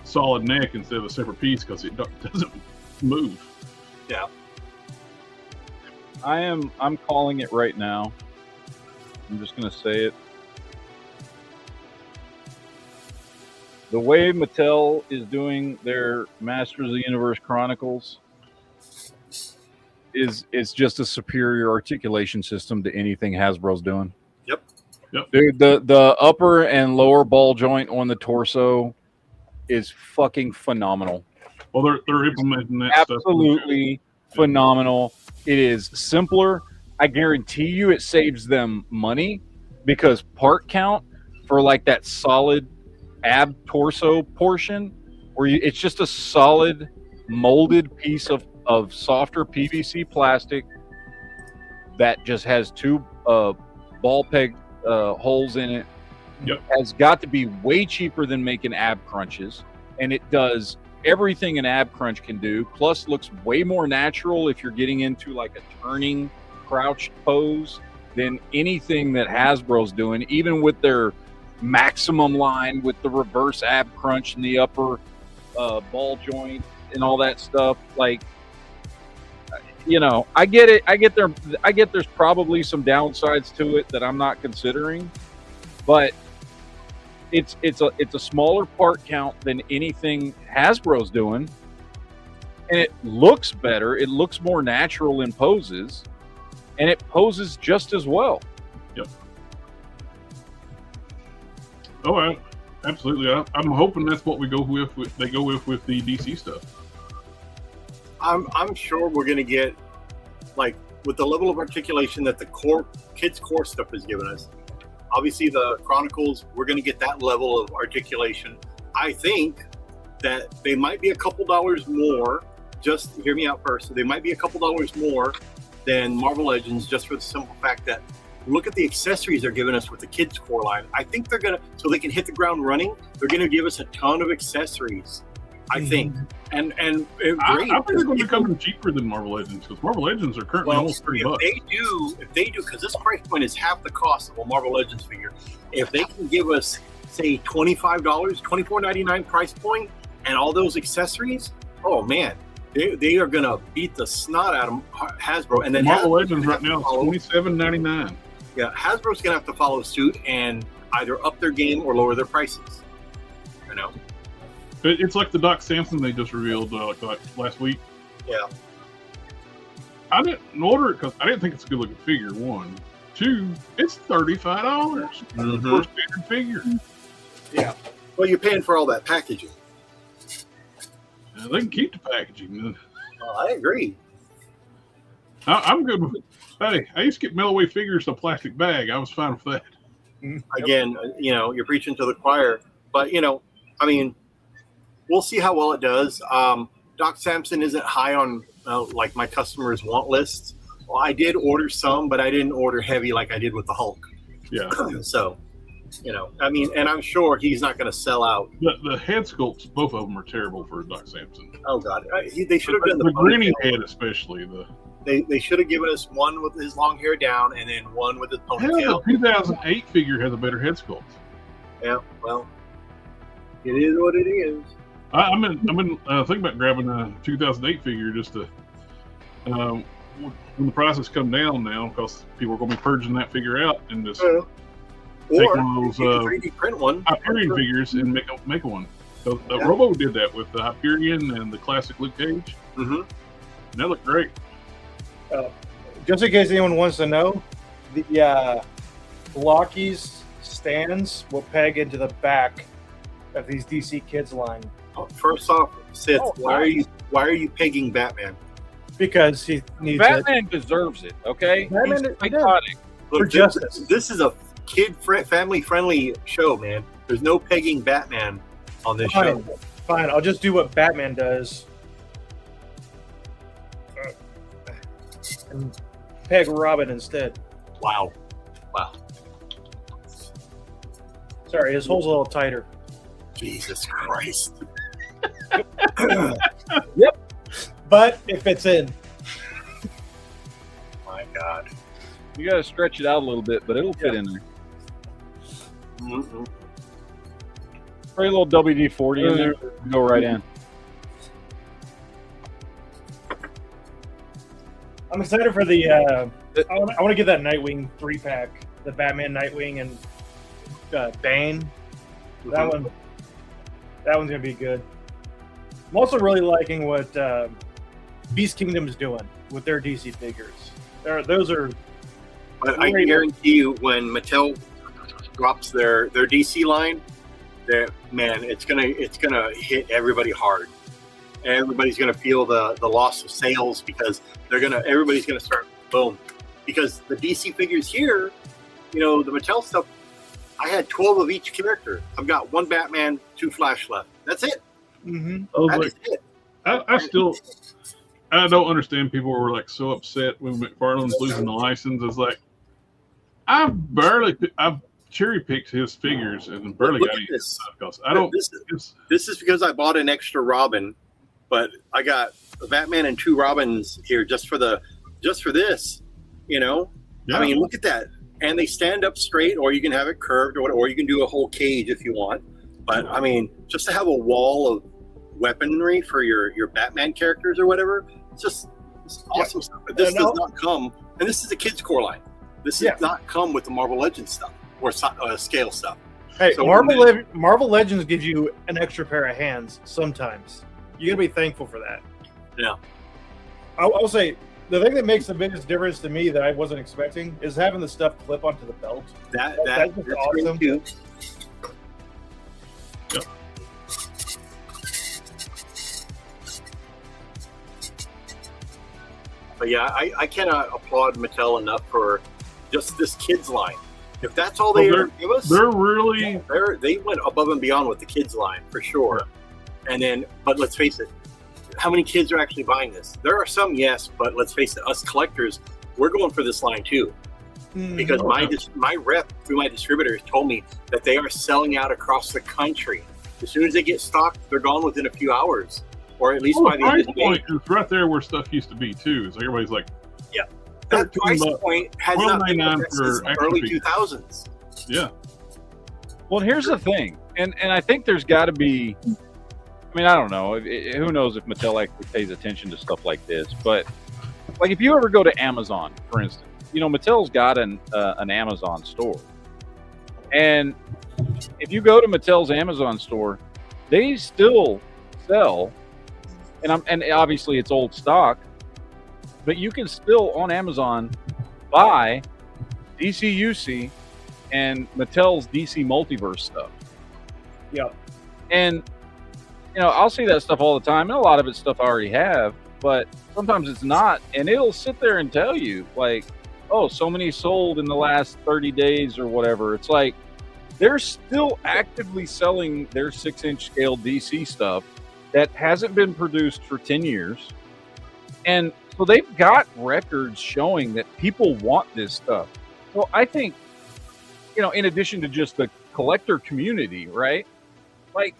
solid neck instead of a separate piece, because it doesn't move. Yeah. I'm calling it right now. I'm just going to say it. The way Mattel is doing their Masters of the Universe Chronicles is just a superior articulation system to anything Hasbro's doing. Yep. Dude, the upper and lower ball joint on the torso is fucking phenomenal. Well, they're implementing that absolutely phenomenal. It is simpler. I guarantee you it saves them money, because part count for like that solid ab torso portion, where it's just a solid molded piece of softer PVC plastic that just has two ball peg holes in it. Yep. Has got to be way cheaper than making ab crunches, and it does everything an ab crunch can do, plus looks way more natural if you're getting into like a turning crouched pose than anything that Hasbro's doing, even with their maximum line with the reverse ab crunch and the upper ball joint and all that stuff. Like, you know, I get it. I get there's probably some downsides to it that I'm not considering, but it's a smaller part count than anything Hasbro's doing, and it looks better. It looks more natural in poses, and it poses just as well. Yep. Oh, absolutely. I'm hoping that's what we go with. They go with the DC stuff. I'm sure we're going to get, like, with the level of articulation that the kids core stuff has given us. Obviously, the Chronicles, we're going to get that level of articulation. I think that they might be a couple dollars more. Just hear me out first. They might be a couple dollars more than Marvel Legends, just for the simple fact that look at the accessories they're giving us with the kids core line. I think they're going to, so they can hit the ground running, they're going to give us a ton of accessories, I think. And I think they're going to be coming cheaper than Marvel Legends, because Marvel Legends are currently almost $30. If they do, because this price point is half the cost of a Marvel Legends figure. If they can give us, say, $25, $24.99 price point, and all those accessories, oh man, they are going to beat the snot out of Hasbro. And then Marvel Legends right now is $27.99. Yeah, Hasbro's going to have to follow suit and either up their game or lower their prices. You know. It's like the Doc Samson they just revealed like last week. Yeah. I didn't order it because I didn't think it's a good looking figure. 1, 2, it's $35 for a standard figure. Yeah. Well, you're paying for all that packaging. They can keep the packaging. I agree. I'm good with it. Hey, I used to get mail away figures in a plastic bag. I was fine with that. Again, you know, you're preaching to the choir, but you know, I mean, we'll see how well it does. Doc Samson isn't high on like my customers' want lists. Well, I did order some, but I didn't order heavy like I did with the Hulk. Yeah. So, you know, I mean, and I'm sure he's not going to sell out. The head sculpts, both of them are terrible for Doc Samson. Oh God, they should have done the grinning head, especially They should have given us one with his long hair down and then one with his ponytail. Hell, the 2008 figure has a better head sculpt. Yeah, well, it is what it is. I've been thinking about grabbing a 2008 figure just to when the prices come down now, because people are going to be purging that figure out and just take one of those 3D print one Hyperion figures and make one. So Robo did that with the Hyperion and the classic Luke Cage. Mm-hmm. And that looked great. Just in case anyone wants to know, the Blockies stands will peg into the back of these DC Kids line. First off, Sith, why are you pegging Batman? Because he needs Batman deserves it. Okay, Batman he's iconic Look, for justice. This is a family friendly show, man. There's no pegging Batman on this show. Fine, I'll just do what Batman does. And peg Robin instead. Wow. Sorry, his hole's a little tighter. Jesus Christ. Yep. But it fits in. My God. You got to stretch it out a little bit, but it'll fit in there. Mm-hmm. Spray a little WD-40 in there. Go right in. I'm excited for the. I want to get that Nightwing 3-pack, the Batman Nightwing and Bane. That one's gonna be good. I'm also really liking what Beast Kingdom's doing with their DC figures. Those are. But I guarantee you, when Mattel drops their DC line, man, it's gonna hit everybody hard. Everybody's gonna feel the loss of sales because everybody's gonna start boom. Because the DC figures here, the Mattel stuff, I had 12 of each character. I've got 1 Batman, 2 Flash left. That's it. Mm-hmm. That is it. I don't understand. People were like so upset when McFarlane's losing the license. It's like I've cherry picked his figures and barely got any stuff. I don't. This is because I bought an extra Robin, but I got a Batman and 2 Robins here just for this. Yeah. I mean, look at that. And they stand up straight, or you can have it curved, or you can do a whole cage if you want. But I mean, just to have a wall of weaponry for your Batman characters or whatever, it's awesome stuff. But this does not come, and this is the kids' core line. This does not come with the Marvel Legends stuff or scale stuff. Hey, so Marvel Legends gives you an extra pair of hands sometimes. You gotta be thankful for that. Yeah. I'll say the thing that makes the biggest difference to me that I wasn't expecting is having the stuff clip onto the belt. That's awesome. Too. Yeah. But yeah, I cannot applaud Mattel enough for just this kids line. If that's all they ever give us, they're really they went above and beyond with the kids line for sure. Yeah. And then, but let's face it, how many kids are actually buying this? There are some, yes, but let's face it, us collectors, we're going for this line too. Because my rep through my distributors told me that they are selling out across the country. As soon as they get stocked, they're gone within a few hours, or at least by the end of the day. It's right there where stuff used to be too. So everybody's like, yeah, that price point has not been since the early 2000s. Yeah. Well, here's the thing, and I think there's got to be. I mean, I don't know. Who knows if Mattel actually pays attention to stuff like this? But like, if you ever go to Amazon, for instance, Mattel's got an Amazon store, and if you go to Mattel's Amazon store, they still sell, and obviously it's old stock, but you can still on Amazon buy DCUC and Mattel's DC Multiverse stuff. Yeah, and I'll see that stuff all the time, and a lot of it's stuff I already have, but sometimes it's not, and it'll sit there and tell you, like, oh, so many sold in the last 30 days or whatever. It's like they're still actively selling their 6-inch scale DC stuff that hasn't been produced for 10 years. And so they've got records showing that people want this stuff. So I think, in addition to just the collector community, right? Like,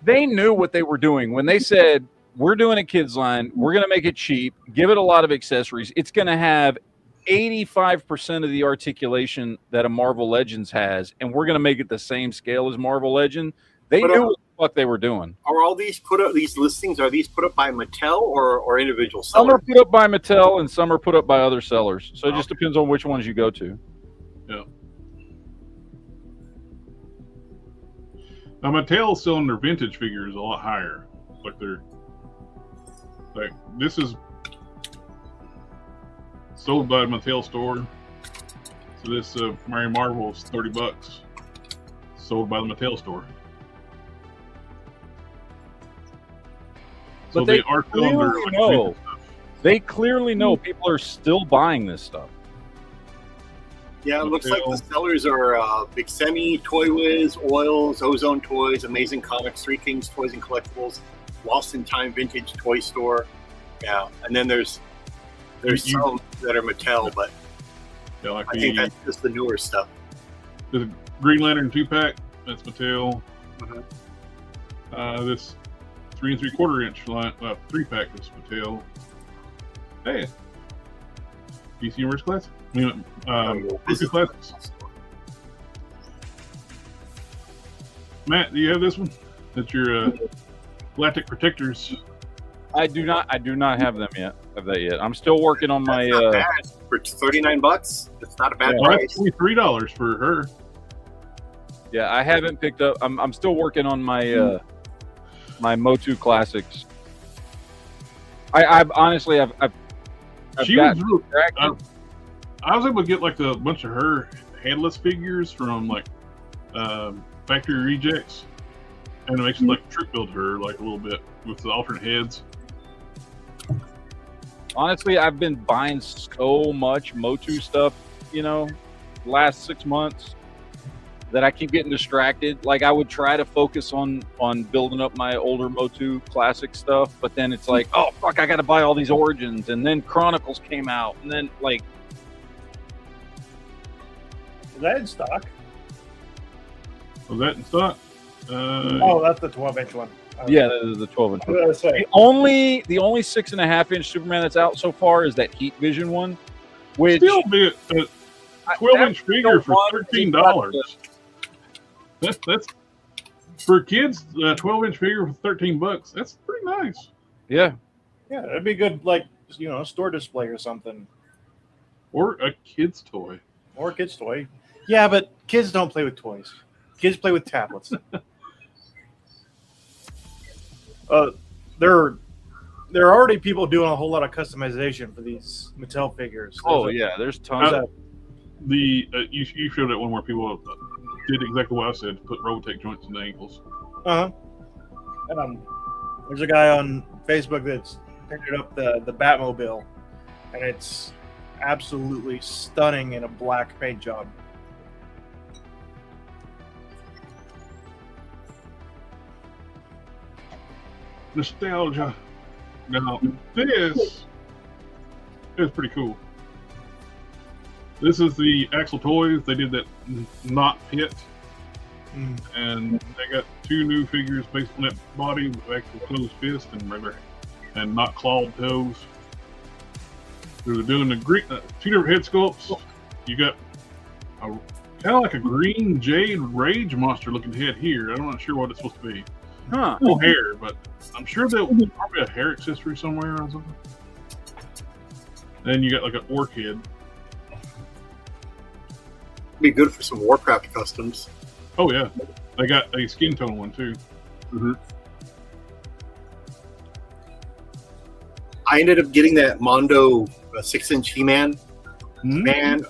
they knew what they were doing when they said, we're doing a kids line, we're going to make it cheap, give it a lot of accessories. It's going to have 85% of the articulation that a Marvel Legends has, and we're going to make it the same scale as Marvel Legend. They knew what the fuck they were doing. Are all these these listings, are these put up by Mattel or individual sellers? Some are put up by Mattel and some are put up by other sellers. So it just depends on which ones you go to. Yeah. Now, Mattel's selling their vintage figures a lot higher. Like this is sold by Mattel store. So this Mary Marvel is $30. Sold by the Mattel store. So But they are selling their clearly know. vintage stuff. They clearly know people are still buying this stuff. Yeah, it looks like the sellers are Big Semi, Toy Wiz, Oils, Ozone Toys, Amazing Comics, Three Kings Toys and Collectibles, Lost in Time Vintage Toy Store. Yeah, and then there's some that are Mattel, but I think that's just the newer stuff. The Green Lantern 2-pack, that's Mattel. This 3 3/4 inch 3-pack is Mattel. Hey, DC Universe Classic. This is Classics. Matt, do you have this one? That's your Galactic Protectors. I do not have them yet. I'm still working on my. Not bad. For $39, it's not a bad price. $23 for her. Yeah, I haven't picked up. I'm still working on my my Motu Classics. I've honestly she was real. I was able to get like a bunch of her headless figures from like factory rejects, and it actually like trick build her like a little bit with the alternate heads. Honestly, I've been buying so much Motu stuff, last 6 months, that I keep getting distracted. Like, I would try to focus on building up my older Motu Classic stuff, but then it's like, oh fuck, I got to buy all these Origins, and then Chronicles came out, and then like. Is that in stock? Was that in stock? That's the 12-inch one. Yeah, that is the 12-inch. I was gonna say. The only 6.5-inch Superman that's out so far is that Heat Vision one, which still be a 12-inch figure for $13. That's for kids. A 12-inch figure for $13. That's pretty nice. Yeah, that'd be good, like a store display or something, or a kid's toy. Yeah, but kids don't play with toys. Kids play with tablets. There are already people doing a whole lot of customization for these Mattel figures. There's tons. You showed it one where people did exactly what I said, put Robotech joints in the ankles. There's a guy on Facebook that's picked up the Batmobile, and it's absolutely stunning in a black paint job. Nostalgia. Now, this is pretty cool. This is the Axel Toys. They did that Not Pit. And they got 2 new figures based on that body with actual closed fist and regular and not clawed toes. They're doing the 2 different head sculpts. You got kind of like a green jade rage monster looking head here. I'm not sure what it's supposed to be. No hair, but I'm sure there'll probably a hair accessory somewhere or something. Then you got like an orc head. Be good for some Warcraft customs. Oh yeah, they got a skin tone one too. I ended up getting that Mondo 6-inch He-Man. Man,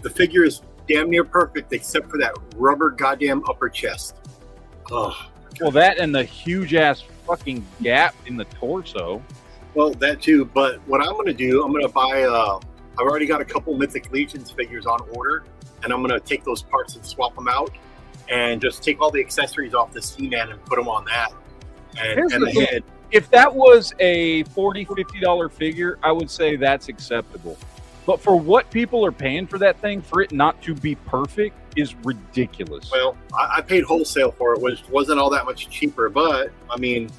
the figure is damn near perfect except for that rubber goddamn upper chest. Oh. Well, that and the huge ass fucking gap in the torso. Well, that too. But what I'm going to do, I'm going to buy. I've already got a couple Mythic Legions figures on order, and I'm going to take those parts and swap them out, and just take all the accessories off the He-Man and put them on that. And the head. If that was a $40, $50 figure, I would say that's acceptable. But for what people are paying for that thing, for it not to be perfect, is ridiculous. Well, I paid wholesale for it, which wasn't all that much cheaper. But I mean,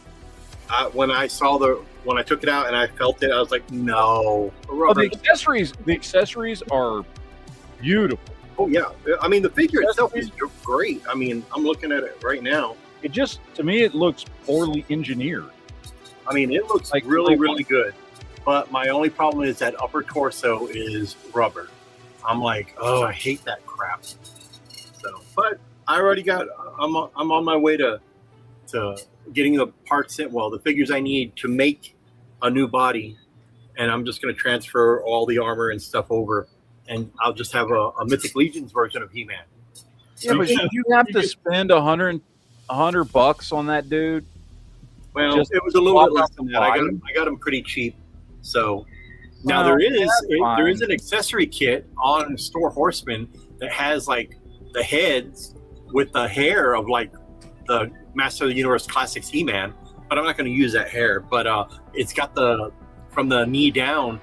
when I took it out and I felt it, I was like, no. Oh, the accessories are beautiful. Oh yeah, I mean the figure itself is great. I mean, I'm looking at it right now. To me, it looks poorly engineered. I mean, it looks like really good. But my only problem is that upper torso is rubber. I'm like, oh, I hate that crap. So, but I already got. I'm on my way to getting the parts in. Well, the figures I need to make a new body, and I'm just going to transfer all the armor and stuff over, and I'll just have a Mythic Legions version of He-Man. Yeah, but you have to spend $100 on that dude. Well, it was a little bit less than that. I got him pretty cheap. So, Now there is an accessory kit on Store Horseman that has like the heads with the hair of like the Master of the Universe Classics He-Man, but I'm not going to use that hair. But it's got from the knee down,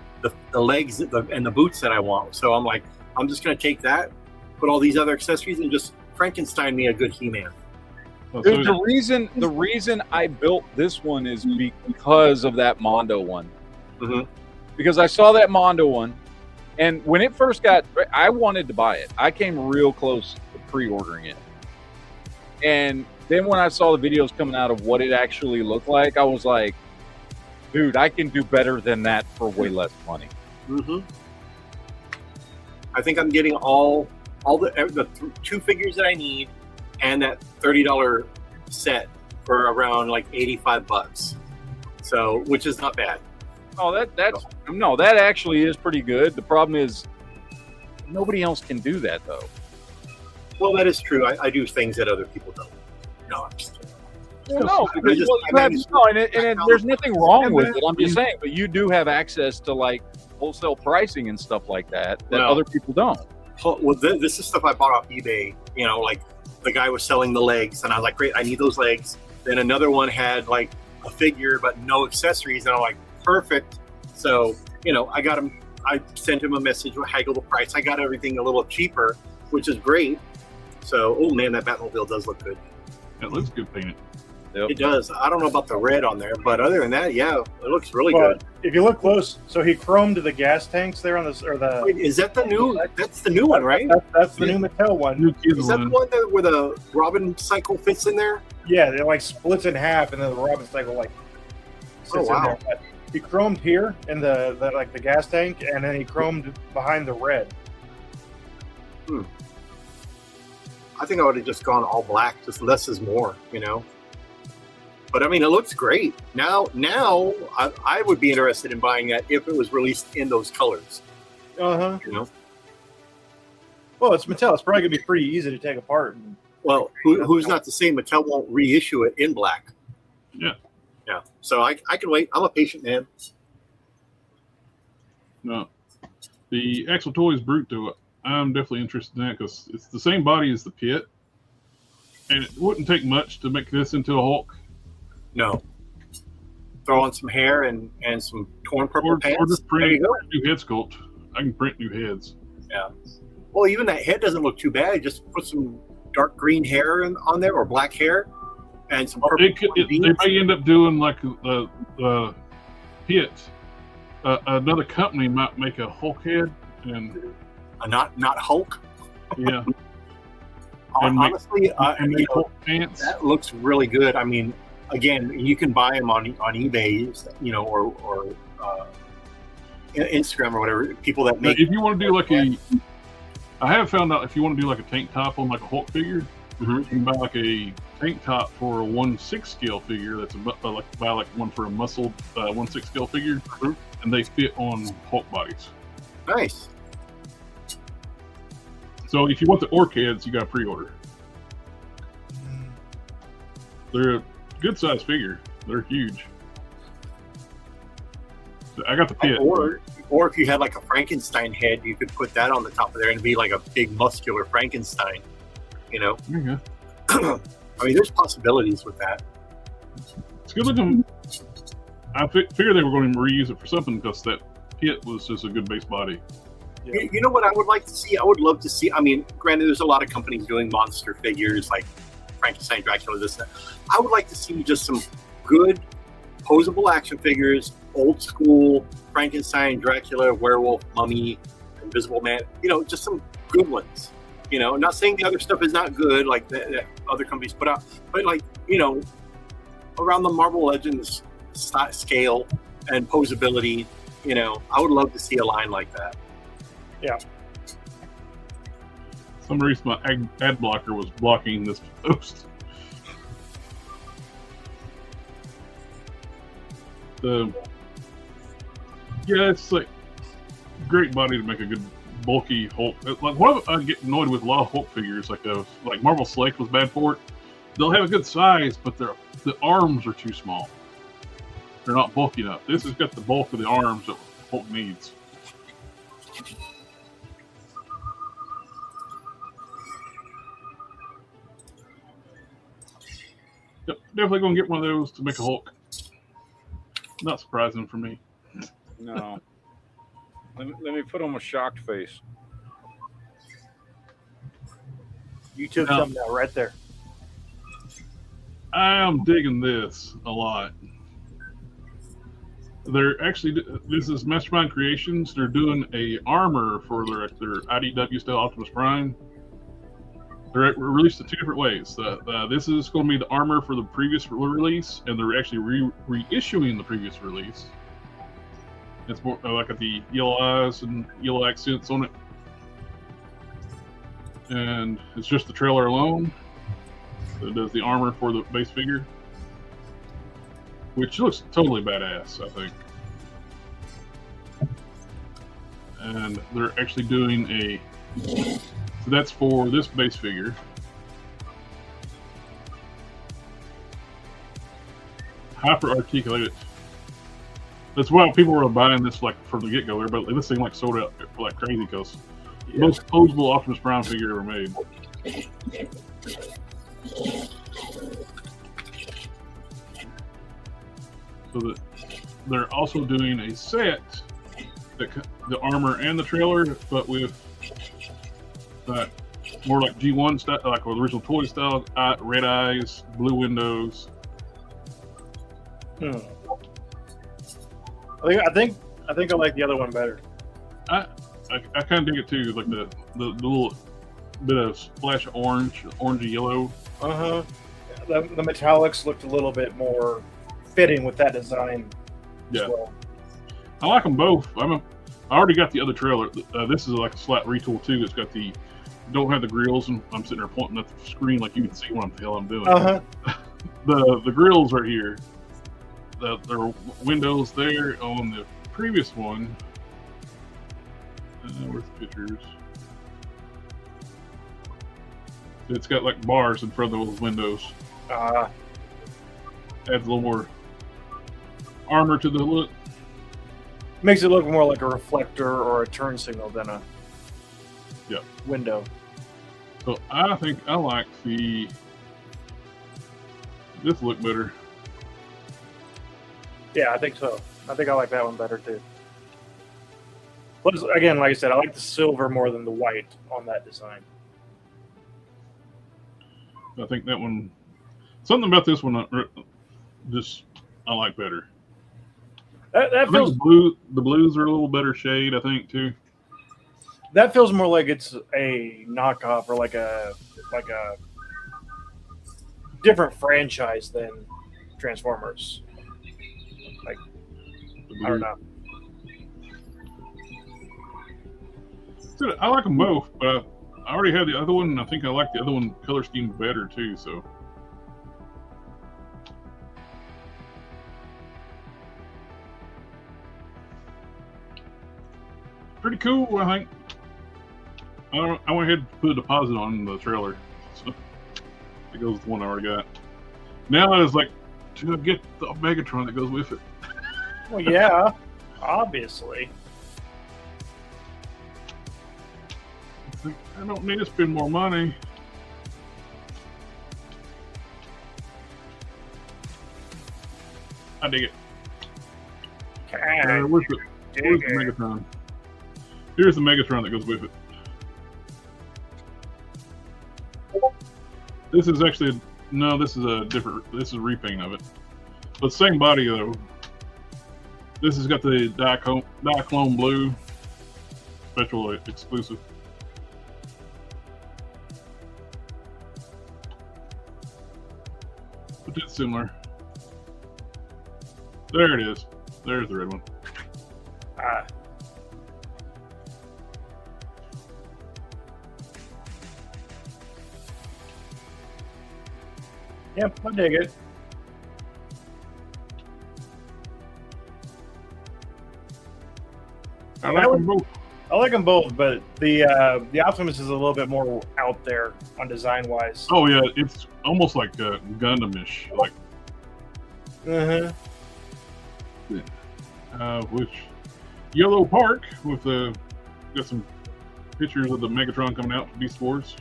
the legs and the boots that I want. So I'm like, I'm just going to take that, put all these other accessories, and just Frankenstein me a good He-Man. Dude, the reason I built this one is because of that Mondo one. Mm-hmm. Because I saw that Mondo one, and when it first got, I wanted to buy it. I came real close to pre-ordering it. And then when I saw the videos coming out of what it actually looked like, I was like, dude, I can do better than that for way less money. Mm-hmm. I think I'm getting all the 2 figures that I need and that $30 set for around like $85. So, which is not bad. Oh, that actually is pretty good. The problem is nobody else can do that though. Well, that is true. I do things that other people don't. No, I'm just kidding. Well, no, because there's nothing wrong with it. I'm just saying, but you do have access to like wholesale pricing and stuff like that other people don't. Well, this is stuff I bought off eBay. You know, like the guy was selling the legs, and I was like, great, I need those legs. Then another one had like a figure but no accessories, and I'm like, perfect. So, you know, I got him. I sent him a message, haggle the price. I got everything a little cheaper, which is great. So, oh man, that Batmobile does look good. It looks good painted. Yep. It does. I don't know about the red on there, but other than that, yeah, it looks really good. If you look close, so he chromed the gas tanks there on this, or the. Wait, is that the new? That's the new one, right? That's the new Mattel one. Is that the one where the Robin cycle fits in there? Yeah, it like splits in half, and then the Robin cycle like sits in there. But he chromed here in the like the gas tank, and then he chromed behind the red. I think I would have just gone all black, just less is more, you know. But I mean, it looks great. Now I would be interested in buying that if it was released in those colors. You know. Well, it's Mattel. It's probably gonna be pretty easy to take apart. Well, who's not to say Mattel won't reissue it in black? Yeah. Yeah. So I can wait. I'm a patient man. No, the Axel Toys Brute, though, I'm definitely interested in that because it's the same body as the Pit, and it wouldn't take much to make this into a Hulk. No. Throw on some hair and some torn purple pants. Or just print a new head sculpt. I can print new heads. Yeah. Well, even that head doesn't look too bad. Just put some dark green hair on there or black hair and some purple. They may end up doing like the Pit. Another company might make a Hulk head and not Hulk. Yeah. Honestly, make Hulk pants. That looks really good. I mean, again, you can buy them on eBay, you know, or Instagram or whatever. People that make. If you want to do like I have found out if you want to do like a tank top on like a Hulk figure, you can buy like a tank top for a 1/6 scale figure. That's buy like one for a muscled 1/6 scale figure, and they fit on Hulk bodies. Nice. So if you want the orc heads, you got to pre-order. They're a good size figure. They're huge. I got the Pit. Or if you had like a Frankenstein head, you could put that on the top of there and be like a big muscular Frankenstein. You know. Yeah. I mean, there's possibilities with that. It's good looking. I figured they were going to reuse it for something because that Pit was just a good base body. Yeah. You know what I would like to see? I would love to see. I mean, granted, there's a lot of companies doing monster figures like Frankenstein, Dracula, this, that. I would like to see just some good posable action figures, old school Frankenstein, Dracula, werewolf, mummy, Invisible Man. You know, just some good ones. You know, not saying the other stuff is not good, like that other companies put out, but like, you know, around the Marvel Legends scale and posability, you know, I would love to see a line like that. Yeah. Some reason my ad blocker was blocking this post. Yeah, it's like great body to make a good bulky Hulk. Like what I get annoyed with a lot of Hulk figures, like Marvel Slake was bad for it. They'll have a good size, but the arms are too small. They're not bulky enough. This has got the bulk of the arms that Hulk needs. Yep, definitely gonna get one of those to make a Hulk. Not surprising for me. No. Let me put on a shocked face. YouTube thumbnail right there. I am digging this a lot. They're actually, this is Mastermind Creations. They're doing a armor for their IDW style Optimus Prime. They're released in two different ways. This is going to be the armor for the previous release, and they're actually reissuing the previous release. It's more like the yellow eyes and yellow accents on it. And it's just the trailer alone. So it does the armor for the base figure, which looks totally badass, I think. And they're actually doing a, so that's for this base figure. Hyper articulated. That's why people were buying this like from the get-go. But this thing like sold out like crazy because most posable Optimus Prime figure ever made. So that they're also doing a set that the armor and the trailer, but with more like G1 style, like the original toy style, red eyes, blue windows. I think I like the other one better. I kind of dig it too, like the little bit of splash of orangey yellow. The metallics looked a little bit more fitting with that design. Yeah, as well. I like them both. I already got the other trailer. This is like a slight retool too. It's got don't have the grills, and I'm sitting there pointing at the screen like you can see what the hell I'm doing. The grills right here. There are windows there on the previous one. Where's the pictures? It's got like bars in front of those windows. Adds a little more armor to the look. Makes it look more like a reflector or a turn signal than a window. So I think I like this look better. Yeah, I think so. I think I like that one better too. But again, like I said, I like the silver more than the white on that design. I think that one, something about this one, I like better. That feels the blues are a little better shade, I think too. That feels more like it's a knockoff or like a different franchise than Transformers. Like, I don't know. I like them both, but I already had the other one, and I think I like the other one color scheme better too. So, pretty cool, I think. I went ahead and put a deposit on the trailer, so it goes with the one I already got. Now it's like, do I get the Megatron that goes with it? Well, yeah, obviously. I don't need to spend more money. I dig it. Where's the Megatron? Here's the Megatron that goes with it. This is actually this is a different. This is a repaint of it, but same body though. This has got the Diaclone blue, special exclusive. But it's similar. There it is. There's the red one. Yep, I dig it. I like them both. I like them both, but the Optimus is a little bit more out there on design wise. Oh yeah, it's almost like Gundam-ish. Like, Yellow Park with got some pictures of the Megatron coming out for Beast Wars.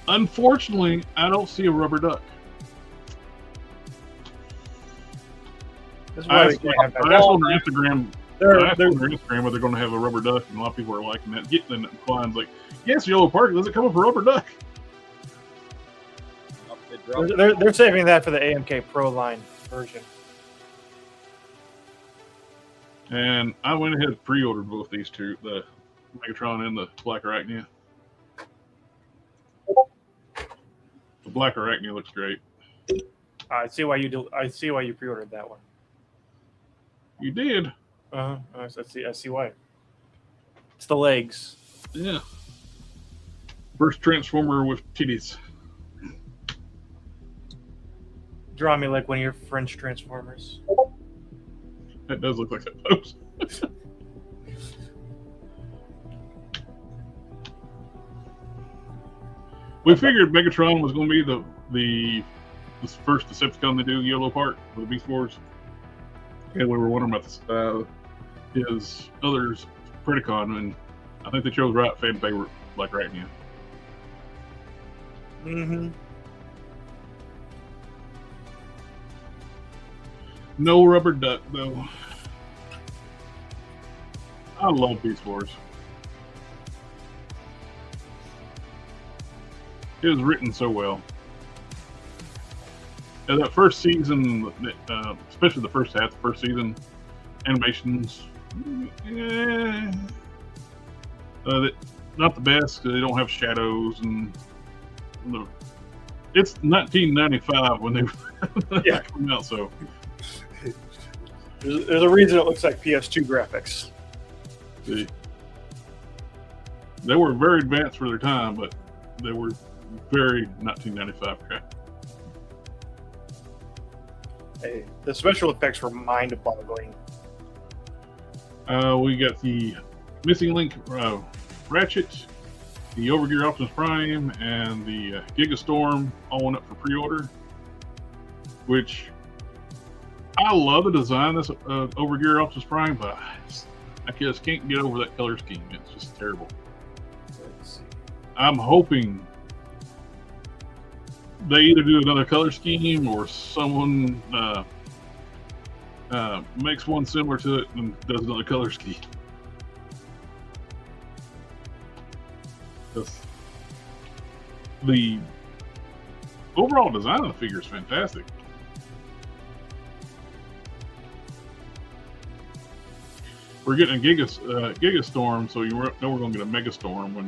Unfortunately, I don't see a rubber duck. I asked on their Instagram. Whether they're going to have a rubber duck, and a lot of people are liking that. Getting that Klein's like, yes, Yellow Park, does it come with a rubber duck? They're saving that for the AMK Pro line version. And I went ahead and pre-ordered both these two, the Megatron and the Black Arachnia. The Black Arachnia looks great. I see why you pre-ordered that one. You did? I see why. It's the legs. Yeah. First Transformer with titties. Draw me like one of your French Transformers. That does look like that pose. We figured Megatron was going to be the first Decepticon to do Yellow Park for the Beast Wars. And we were wondering about his others, Predacon, and I think they chose right fan favorite, like right now. Mm-hmm. No rubber duck, though. I love Beast Wars. It was written so well. And that first season, especially the first half, the first season, animations, not the best. They don't have shadows, and it's 1995 when they came out, so. There's a reason it looks like PS2 graphics. See, they were very advanced for their time, but they were very 1995 crap. Hey, the special effects were mind-boggling. We got the Missing Link Ratchet, the Overgear Optimus Prime, and the Gigastorm all went up for pre-order, which I love the design of this Overgear Optimus Prime, but I just can't get over that color scheme. It's just terrible. I'm hoping they either do another color scheme or someone makes one similar to it and does another color scheme. The overall design of the figure is fantastic. We're getting a Gigastorm, so you know we're going to get a Megastorm when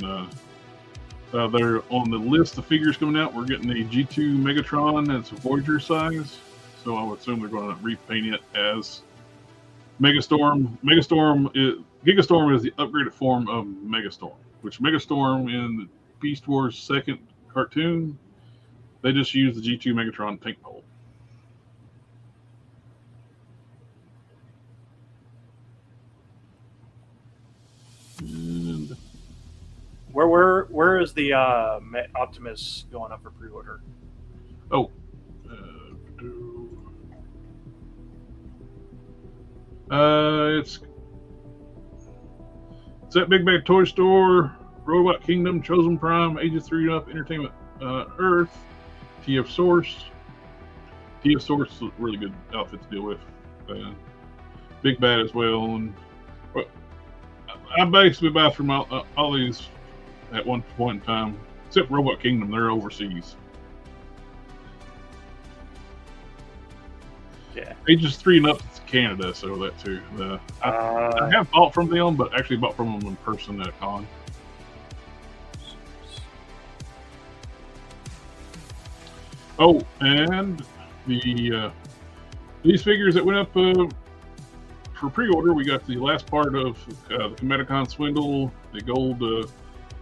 they're on the list of figures coming out. We're getting a G2 Megatron that's Voyager size, so I would assume they're going to repaint it as Megastorm. Gigastorm is the upgraded form of Megastorm, which Megastorm in the Beast Wars second cartoon, they just used the G2 Megatron tank mold. And Where is the Optimus going up for pre-order? Oh, it's at Big Bad Toy Store, Robot Kingdom, Chosen Prime, Ages 3 Up, Entertainment Earth, TF Source. TF Source is a really good outfit to deal with. Big Bad as well, and I basically buy from all these at one point in time, except Robot Kingdom. They're overseas. Yeah. Ages 3 and up to Canada, so that too. I have bought from them, but actually bought from them in person at a con. Oh, and these figures that went up for pre-order, we got the last part of the Comedicon Swindle, the gold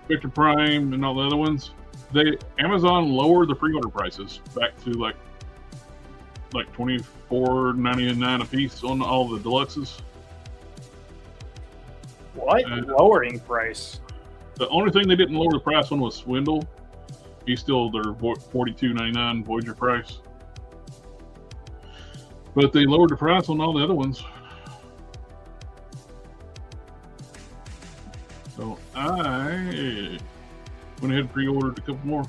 Victor Prime, and all the other ones. Amazon lowered the pre-order prices back to like $24.99 a piece on all the deluxes. What? Lowering price? The only thing they didn't lower the price on was Swindle. He's still their $42.99 Voyager price. But they lowered the price on all the other ones. Went ahead and pre-ordered a couple more.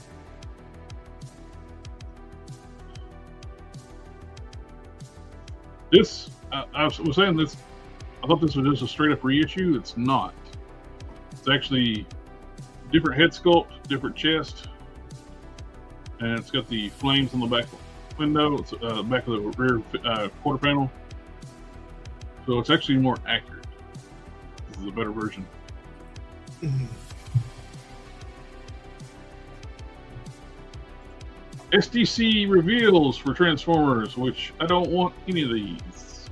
This, I was saying this, I thought this was just a straight up reissue. It's not. It's actually different head sculpt, different chest, and it's got the flames on the back window. It's back of the rear quarter panel. So it's actually more accurate. This is a better version. SDC reveals for Transformers, which I don't want any of these.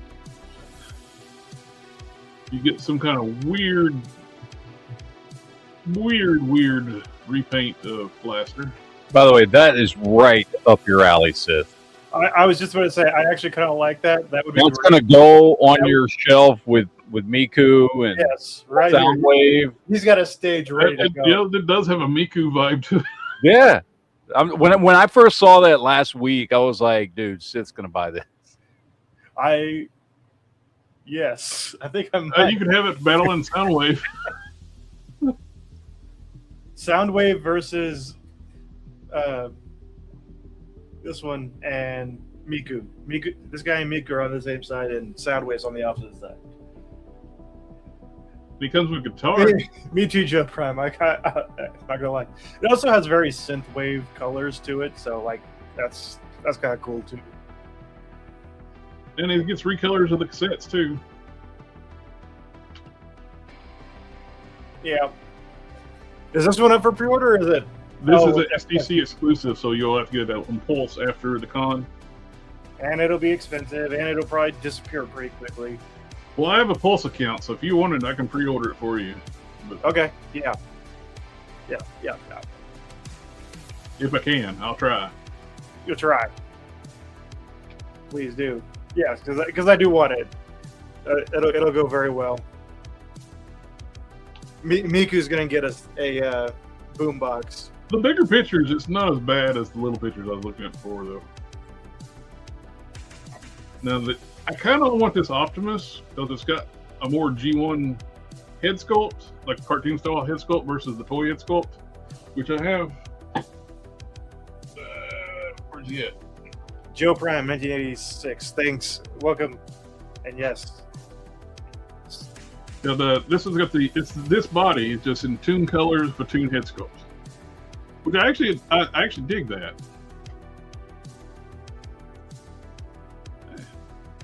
You get some kind of weird repaint of Blaster. By the way, that is right up your alley, Sith. I was just about to say, I actually kind of like that. That would be. That's going to go on your shelf with Miku and right Soundwave. He's got a stage ready to go. Yeah, it does have a Miku vibe to it. Yeah. When I first saw that last week, I was like, dude, Sith's going to buy this. Yes, I think I might. You can have it battling Soundwave. Soundwave versus this one and Miku. This guy and Miku are on the same side, and Soundwave's on the opposite side. He comes with guitar. Me too, Joe Prime. I'm not gonna lie. It also has very synthwave colors to it, so like that's kind of cool too. And it gets recolors of the cassettes too. Yeah. Is this one up for pre-order? Or is it? This is an SDC exclusive, so you'll have to get that on Pulse after the con. And it'll be expensive, and it'll probably disappear pretty quickly. Well, I have a Pulse account, so if you want it, I can pre-order it for you. But okay. Yeah. If I can, I'll try. You'll try. Please do. Yes, because I do want it. It'll go very well. Miku's gonna get us a boombox. The bigger pictures, it's not as bad as the little pictures I was looking at before, though. Now, I kind of want this Optimus because it's got a more G1 head sculpt, like cartoon style head sculpt versus the toy head sculpt, which I have. Where's he at? Joe Prime, 1986. Thanks. Welcome. And yes. Now this has got this body is just in Toon colors for Toon head sculpt, which I actually dig that.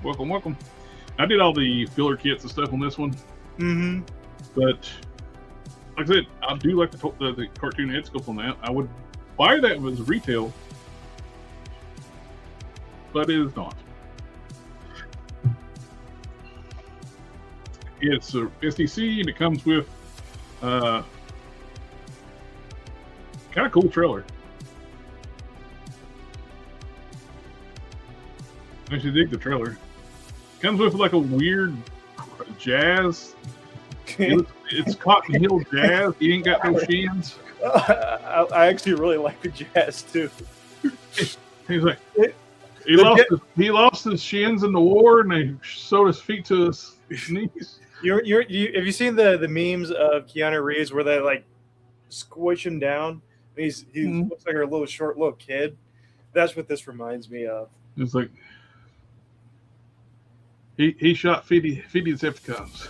Welcome. I did all the filler kits and stuff on this one. Mm-hmm. But like I said, I do like the cartoon head sculpt on that. I would buy that as retail, but it is not. It's a SDC and it comes with kind of cool trailer. I actually dig the trailer. Comes with like a weird jazz. It's Cotton Hill jazz. He ain't got no shins. I actually really like the jazz too. He's like he lost his shins in the war, and they sewed his feet to his knees. Have you seen the memes of Keanu Reeves where they like squish him down? He looks like a little kid. That's what this reminds me of. It's like he shot 50 Decepticons.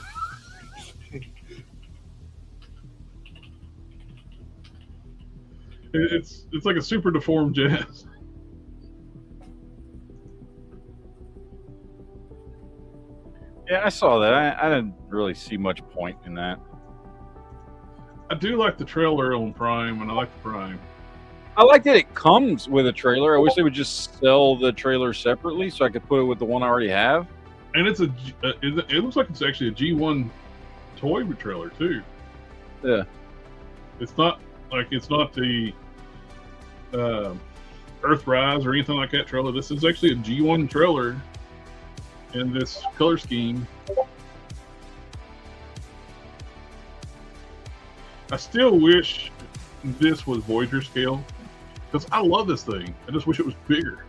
It's like a super deformed jazz. Yeah, I saw that. I didn't really see much point in that. I do like the trailer on Prime, and I like the Prime. I like that it comes with a trailer. I wish they would just sell the trailer separately so I could put it with the one I already have. And it looks like it's actually a G1 toy trailer too. Yeah. It's not the Earthrise or anything like that trailer. This is actually a G1 trailer in this color scheme. I still wish this was Voyager scale because I love this thing. I just wish it was bigger.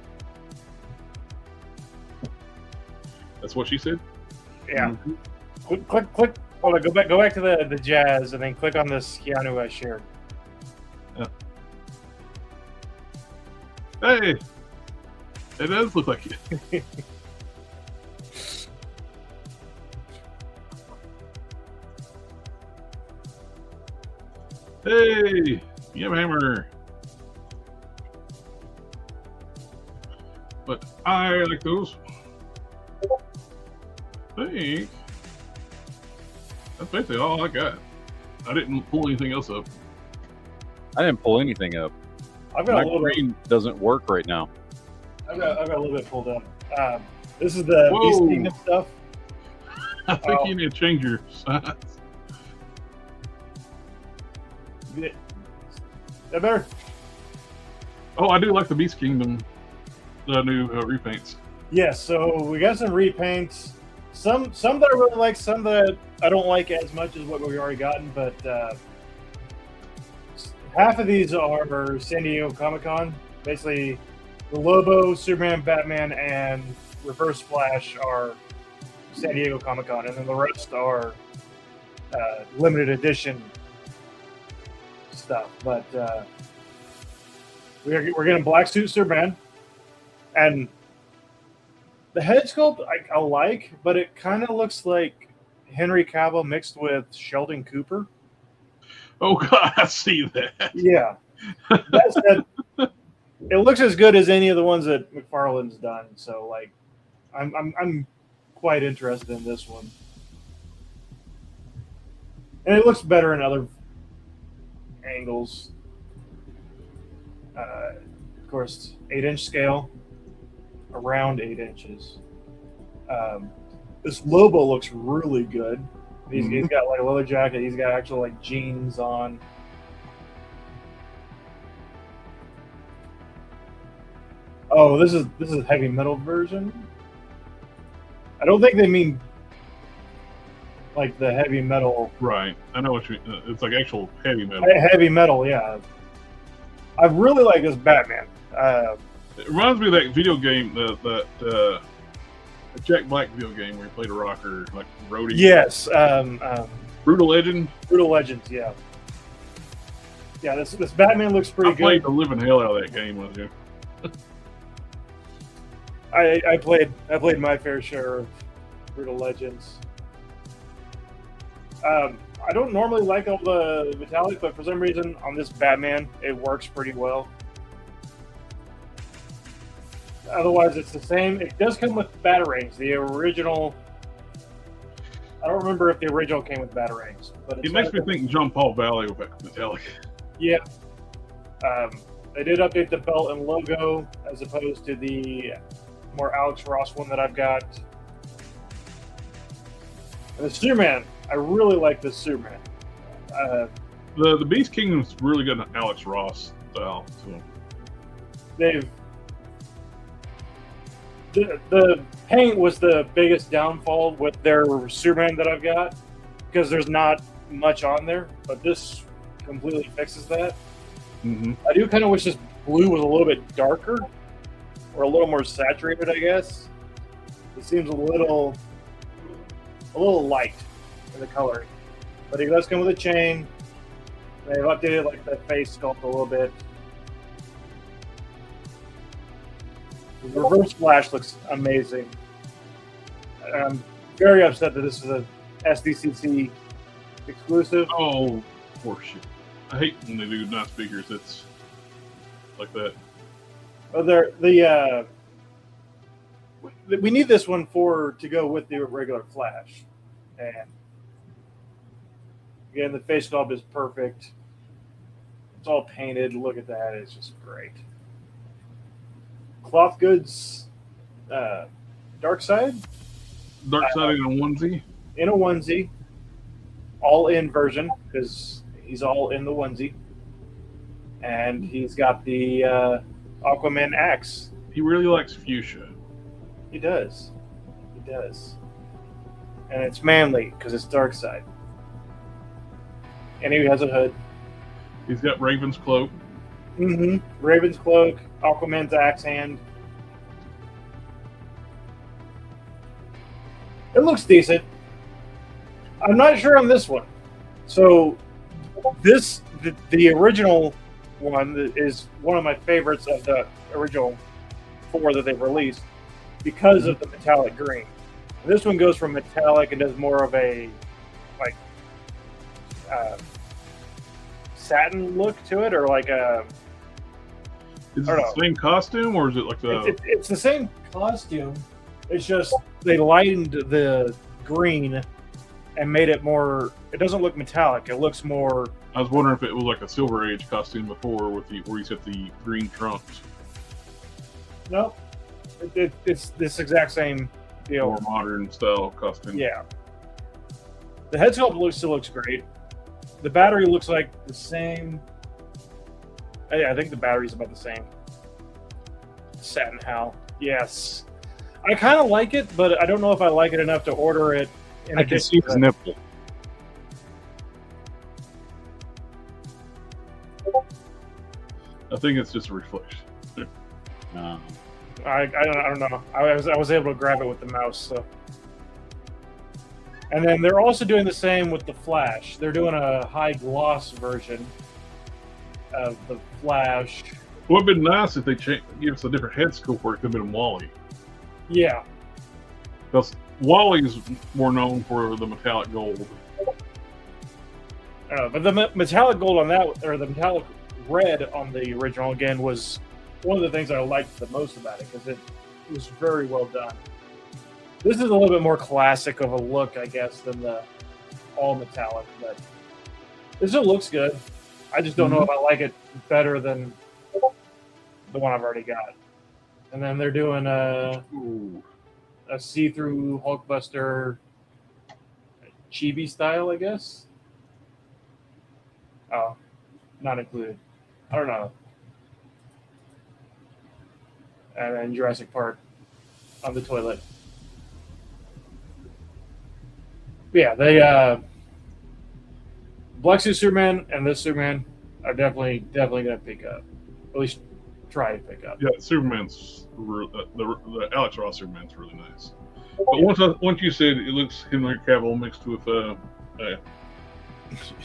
That's what she said. Yeah. Mm-hmm. Click. Hold on. Go back to the jazz and then click on this Keanu I shared. Hey, it does look like it. Hey, Yamhammer. But I like those. I think that's basically all I got. I didn't pull anything else up. I didn't pull anything up. I've got My a little brain doesn't work right now. I've got a little bit pulled up. This is the Beast Kingdom stuff. I think you need to change your size. That better? Oh, I do like the Beast Kingdom, the new repaints. Yes, so we got some repaints. Some that I really like, some that I don't like as much as what we've already gotten, but half of these are San Diego Comic-Con. Basically, the Lobo, Superman, Batman, and Reverse Flash are San Diego Comic-Con, and then the rest are limited edition stuff. But we're getting Black Suit Superman, and the head sculpt I like, but it kind of looks like Henry Cavill mixed with Sheldon Cooper. Oh God, I see that. Yeah, that it looks as good as any of the ones that McFarlane's done. So like, I'm quite interested in this one, and it looks better in other angles. Of course, 8-inch scale, around 8 inches. This Lobo looks really good. He's got like a leather jacket. He's got actual like jeans on. Oh, this is heavy metal version. I don't think they mean like the heavy metal. Right. I know what you mean. It's like actual heavy metal. Heavy metal, yeah. I really like this Batman. It reminds me of that video game, the Jack Black video game where he played a rocker, like roadie. Yes. Brutal Legend. Brutal Legends, yeah. Yeah, this Batman looks pretty good. I played the living hell out of that game with you. I played my fair share of Brutal Legends. I don't normally like all the metallic, but for some reason on this Batman, it works pretty well. Otherwise, it's the same. It does come with batarangs. The original, I don't remember if the original came with batarangs, but it makes me think John Paul Valley with metallic. Yeah. They did update the belt and logo as opposed to the more Alex Ross one that I've got. And the Superman, I really like this Superman. The Beast Kingdom's really good in Alex Ross style. So. The paint was the biggest downfall with their Superman that I've got because there's not much on there, but this completely fixes that. Mm-hmm. I do kind of wish this blue was a little bit darker or a little more saturated, I guess. It seems a little light in the coloring, but it does come with a chain. They've updated like the face sculpt a little bit. The Reverse Flash looks amazing. I'm very upset that this is a SDCC exclusive. Oh, horseshit. I hate when they do not speakers. It's like that. Oh, we need this one to go with the regular Flash. And again, the face sculpt is perfect. It's all painted. Look at that. It's just great. Cloth Goods, Dark Side in a onesie. In a onesie, all in version because he's all in the onesie, and he's got the Aquaman axe. He really likes fuchsia. He does, and it's manly because it's Dark Side, and he has a hood. He's got Raven's cloak. Mm-hmm. Raven's cloak, Aquaman's axe hand. It looks decent. I'm not sure on this one. So, the original one that is one of my favorites of the original 4 that they've released because of the metallic green. This one goes from metallic and does more of a like satin look to it, or like a. Is it the same costume, or is it like the? It's the same costume. It's just they lightened the green and made it more. It doesn't look metallic. It looks more. I was wondering if it was like a Silver Age costume before, with the where you set the green trunks. No, it's this exact same deal. More modern style costume. Yeah. The head sculpt still looks great. The battery looks like the same. Yeah, I think the battery's about the same. Satin Hal. Yes. I kind of like it, but I don't know if I like it enough to order it. I can see his nipple. I think it's just a reflection. I don't know. I was able to grab it with the mouse. So. And then they're also doing the same with the Flash. They're doing a high gloss version of the Flash. It would have been nice if they give us a different head sculpt where it could have been Wally. Yeah. Because Wally is more known for the metallic gold. But the metallic gold on that, or the metallic red on the original, again, was one of the things I liked the most about it, because it was very well done. This is a little bit more classic of a look, I guess, than the all metallic, but it still looks good. I just don't know if I like it better than the one I've already got. And then they're doing a see-through Hulkbuster chibi style, I guess. Oh, not included. I don't know. And then Jurassic Park on the toilet. Yeah, they Black Suit Superman and this Superman are definitely gonna pick up. At least try to pick up. Yeah, Superman's the Alex Ross Superman's really nice. But once you said it looks Henry Cavill mixed with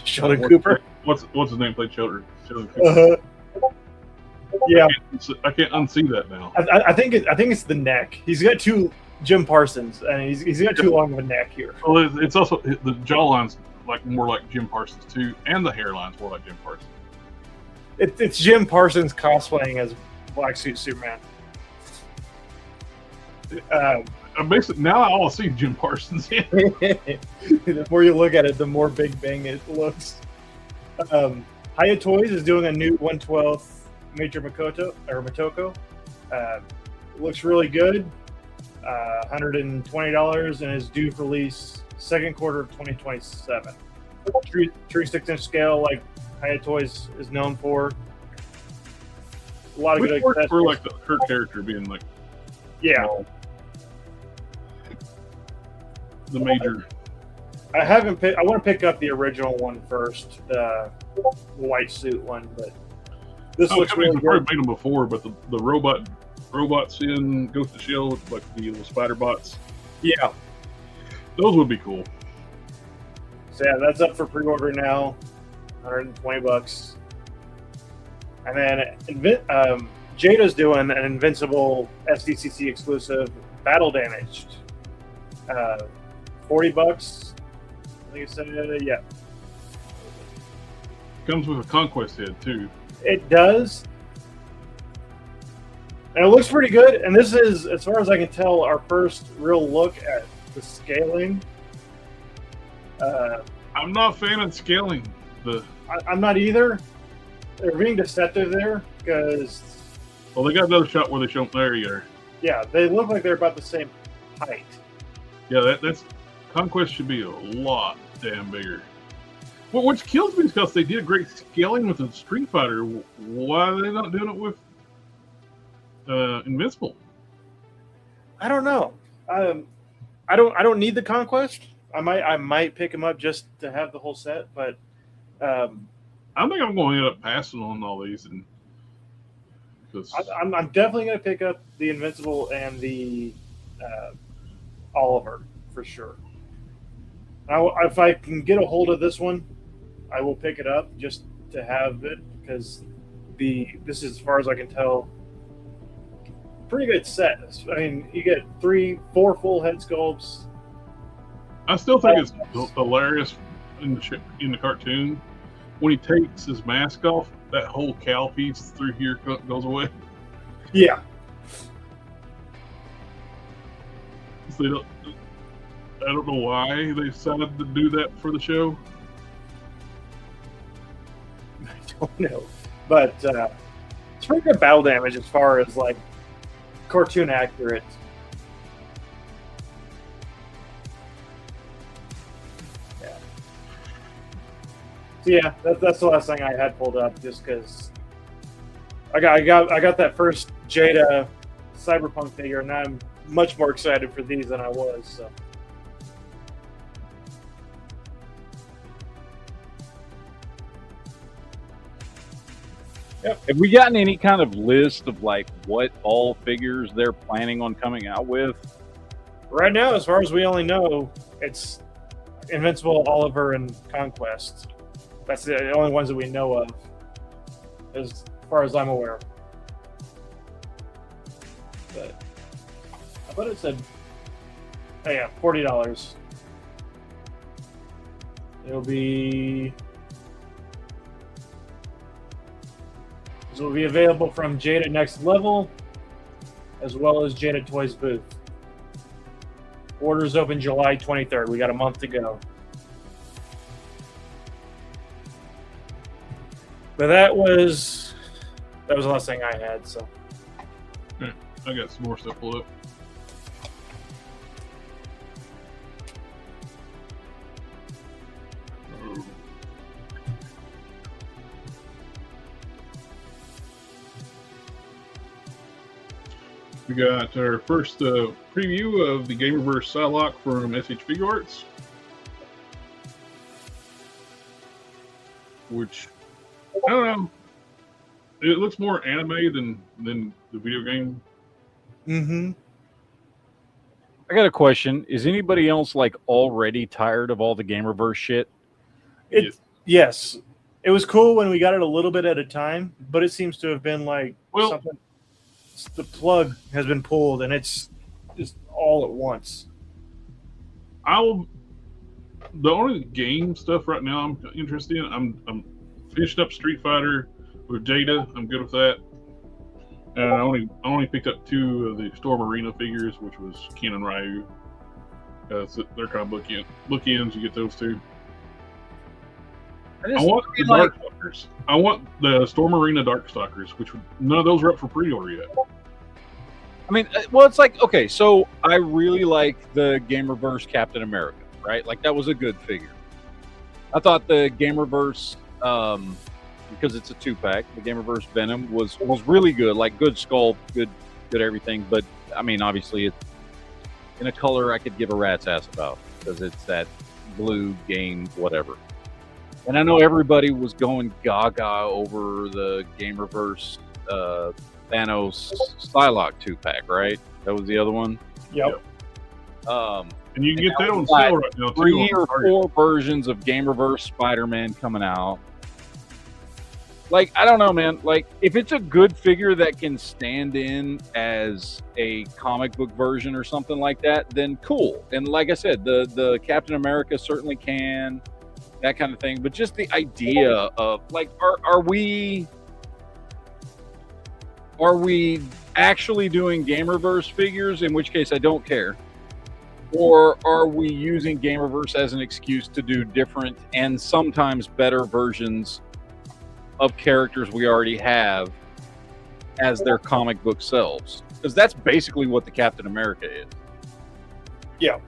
Sheldon Cooper. What's his name? Played Sheldon Cooper. Yeah, I can't unsee that now. I think it's the neck. He's got two Jim Parsons, and he's got too long of a neck here. Well, it's also the jawline's more like Jim Parsons too, and the hairline's more like Jim Parsons. It's Jim Parsons cosplaying as Black Suit Superman. Basically, now I all see Jim Parsons. The more you look at it, the more Big Bang it looks. Hiya Toys is doing a new 1/12 Major Motoko. Looks really good. $120 and is due for release second quarter of 2027. True 6-inch scale, like Hiya Toys is known for. A lot of good accessories. For like her character being like, yeah, the major. I haven't picked. I want to pick up the original one first, the white suit one, but this looks really good. I've made them before, but the robots in Ghost of the Shell, like the little spider bots. Yeah, those would be cool. So yeah, that's up for pre-order now, $120. And then Jada's doing an Invincible SDCC exclusive Battle Damaged. $40. I think I said it. Yeah. Comes with a Conquest head too. It does. And it looks pretty good. And this is, as far as I can tell, our first real look at the scaling. I'm not a fan of scaling. I'm not either. They're being deceptive there because. Well, they got another shot where they show them there. Yeah, they look like they're about the same height. Yeah, that's Conquest should be a lot damn bigger. Well, which kills me is because they did great scaling with the Street Fighter. Why are they not doing it with Invincible? I don't know. I don't need the Conquest. I might pick him up just to have the whole set, but I think I'm going to end up passing on all these, and I'm definitely going to pick up the Invincible and the Oliver for sure. If I can get a hold of this one, I will pick it up just to have it, because this is as far as I can tell, pretty good set. I mean, you get 4 full head sculpts. I still think it's hilarious in the cartoon when he takes his mask off. That whole cow piece through here goes away. Yeah. So I don't know why they decided to do that for the show. I don't know, but it's pretty good battle damage as far as like cartoon accurate. Yeah. So yeah, that's the last thing I had pulled up, just because I got that first Jada Cyberpunk figure, and I'm much more excited for these than I was. So. Yep. Have we gotten any kind of list of like what all figures they're planning on coming out with? Right now, as far as we only know, it's Invincible, Oliver, and Conquest. That's the only ones that we know of, as far as I'm aware. But I thought it said, oh yeah, $40. It'll be. This will be available from Jada Next Level, as well as Jada Toys booth. Orders open July 23rd. We got a month to go. But that was the last thing I had. So. Okay. I got some more stuff pulled up. We got our first preview of the Gamerverse Psylocke from SH Figure Arts, which I don't know. It looks more anime than the video game. Mm-hmm. I got a question. Is anybody else like already tired of all the Gamerverse shit? Yes. It was cool when we got it a little bit at a time, but it seems to have been like something. The plug has been pulled, and it's just all at once. The only game stuff right now I'm interested in. I'm finishing up Street Fighter with Jada. I'm good with that. And I only picked up 2 of the Storm Arena figures, which was Ken and Ryu. So they're kind of bookends. You get those 2. I want the Darkstalkers. I want the Storm Arena Darkstalkers, which none of those are up for pre-order yet. I mean, well, it's like, okay, so I really like the Gamerverse Captain America, right? Like, that was a good figure. I thought the Gamerverse, because it's a 2-pack, the Gamerverse Venom was really good, like good sculpt, good everything. But I mean, obviously, it's in a color I could give a rat's ass about because it's that blue game, whatever. And I know everybody was going gaga over the Gamerverse Thanos Psylocke 2-pack, right? That was the other one. Yep. And you can get that on sale right now. 3 or 4 versions of Gamerverse Spider-Man coming out. Like, I don't know, man. Like, if it's a good figure that can stand in as a comic book version or something like that, then cool. And like I said, the Captain America certainly can. That kind of thing, but just the idea of like, are we actually doing Gamerverse figures? In which case, I don't care. Or are we using Gamerverse as an excuse to do different and sometimes better versions of characters we already have as their comic book selves? Because that's basically what the Captain America is. Yeah,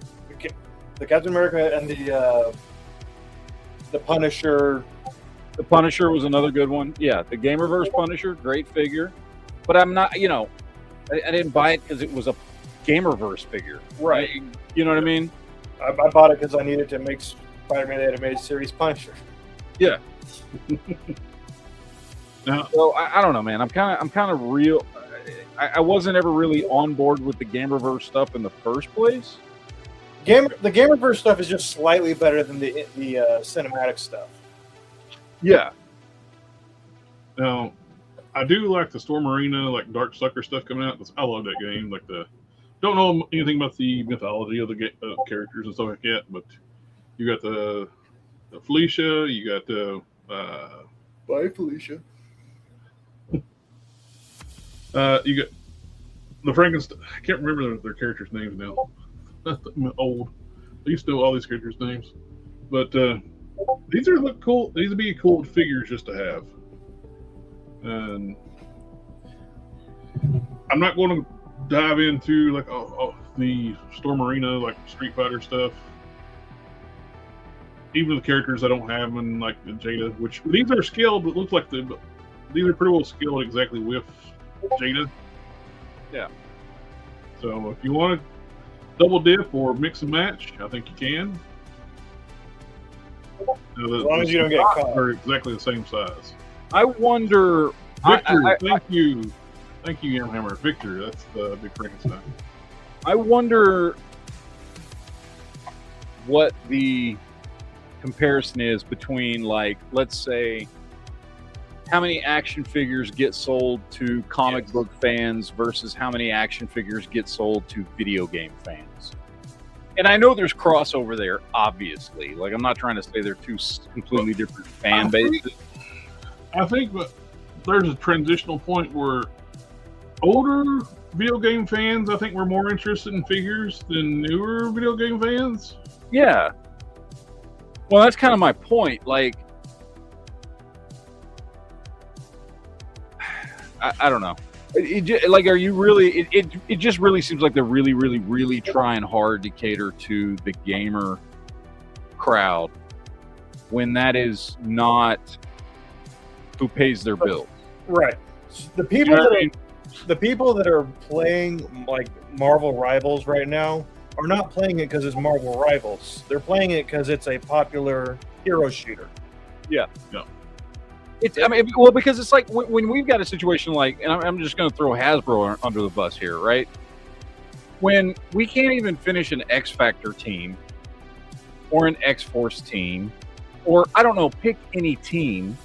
the Captain America and the Punisher. The Punisher was another good one. Yeah, the Gamerverse Punisher, great figure. But I'm not, I didn't buy it because it was a Gamerverse figure. Right. You know what I mean? I bought it because I needed to make Spider-Man Animated Series Punisher. Yeah. Now, so I don't know, man. I'm kind of real. I wasn't ever really on board with the Gamerverse stuff in the first place. The Gamerverse stuff is just slightly better than the cinematic stuff. Yeah. Now, I do like the Storm Arena, like Dark Sucker stuff coming out. I love that game. Like don't know anything about the mythology of the characters and stuff like that, but you got the Felicia, you got the bye Felicia. You got the Frankenstein. I can't remember their characters' names now. I'm old. I used to know all these characters' names, but these look cool. These would be cool figures just to have. And I'm not going to dive into like the Storm Arena, like Street Fighter stuff. Even the characters I don't have in like the Jada, which these are scaled. It looks like these are pretty well scaled exactly with Jada. Yeah. So if you want to double dip or mix and match, I think you can. As long as you don't get caught. They're exactly the same size. I wonder. Victor, thank you, Yamhammer. Victor, that's the big Frankenstein. I wonder what the comparison is between, like, let's say, how many action figures get sold to comic book fans versus how many action figures get sold to video game fans. And I know there's crossover there, obviously. Like, I'm not trying to say they're two completely different fan bases. I think there's a transitional point where older video game fans, I think, were more interested in figures than newer video game fans. Yeah. Well, that's kind of my point. Like, I don't know. Like, are you really? It just really seems like they're really, really, really trying hard to cater to the gamer crowd when that is not who pays their bills. Right. The people that are playing like Marvel Rivals right now are not playing it because it's Marvel Rivals. They're playing it because it's a popular hero shooter. Yeah. Yeah. Because it's like when we've got a situation like, and I'm just going to throw Hasbro under the bus here, right? When we can't even finish an X Factor team or an X Force team, or I don't know, pick any team,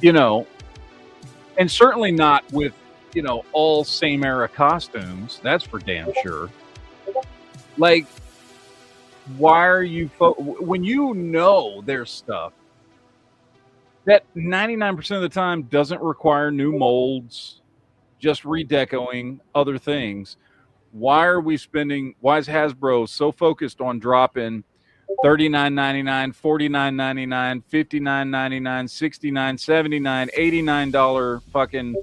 you know, and certainly not with, you know, all same era costumes. That's for damn sure. Like, why are you when you know there's stuff that 99% of the time doesn't require new molds, just redecoing other things? Why is Hasbro so focused on dropping $39.99, $49.99, $59.99, $69, $79, $89 fucking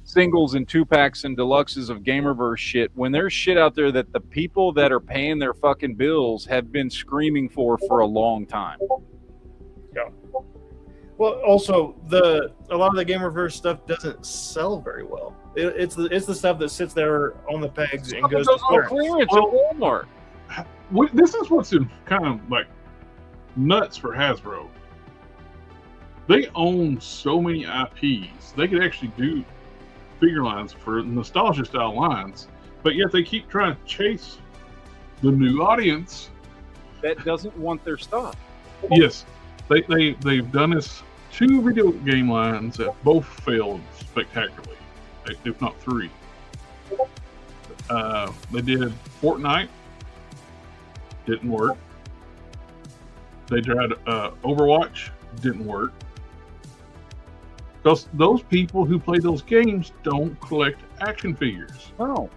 singles and 2-packs and deluxes of Gamerverse shit when there's shit out there that the people that are paying their fucking bills have been screaming for a long time? Yeah. Well, also a lot of the Gamerverse stuff doesn't sell very well. It's the stuff that sits there on the pegs and goes to clearance at Walmart. This is what's kind of like nuts for Hasbro. They own so many IPs. They could actually do figure lines for nostalgia style lines, but yet they keep trying to chase the new audience that doesn't want their stuff. Yes. They've done this 2 video game lines that both failed spectacularly, if not 3. They did Fortnite, didn't work. They tried Overwatch, didn't work. Because those people who play those games don't collect action figures. No.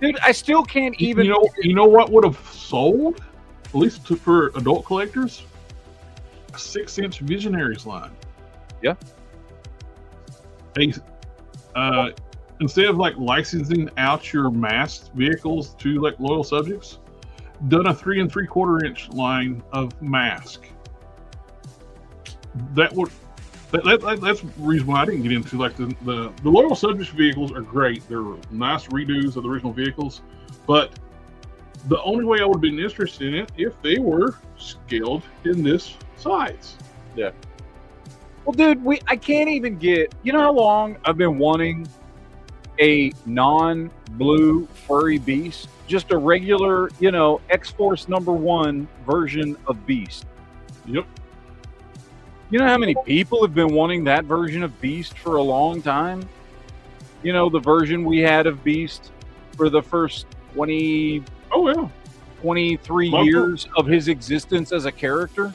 Dude, I still can't even... You know what would have sold? At least for adult collectors? A 6-inch Visionaries line. Yeah. Instead of like licensing out your masked vehicles to like loyal subjects, done a 3 3/4-inch line of mask. That's the reason why I didn't get into like the loyal subjects vehicles are great. They're nice redos of the original vehicles, but the only way I would have been interested in it if they were scaled in this size. Yeah. Well, dude, I can't even get. You know how long I've been wanting a non-blue furry Beast, just a regular, X-Force #1 version of Beast. Yep. You know how many people have been wanting that version of Beast for a long time? You know, the version we had of Beast for the first 23 years of his existence as a character.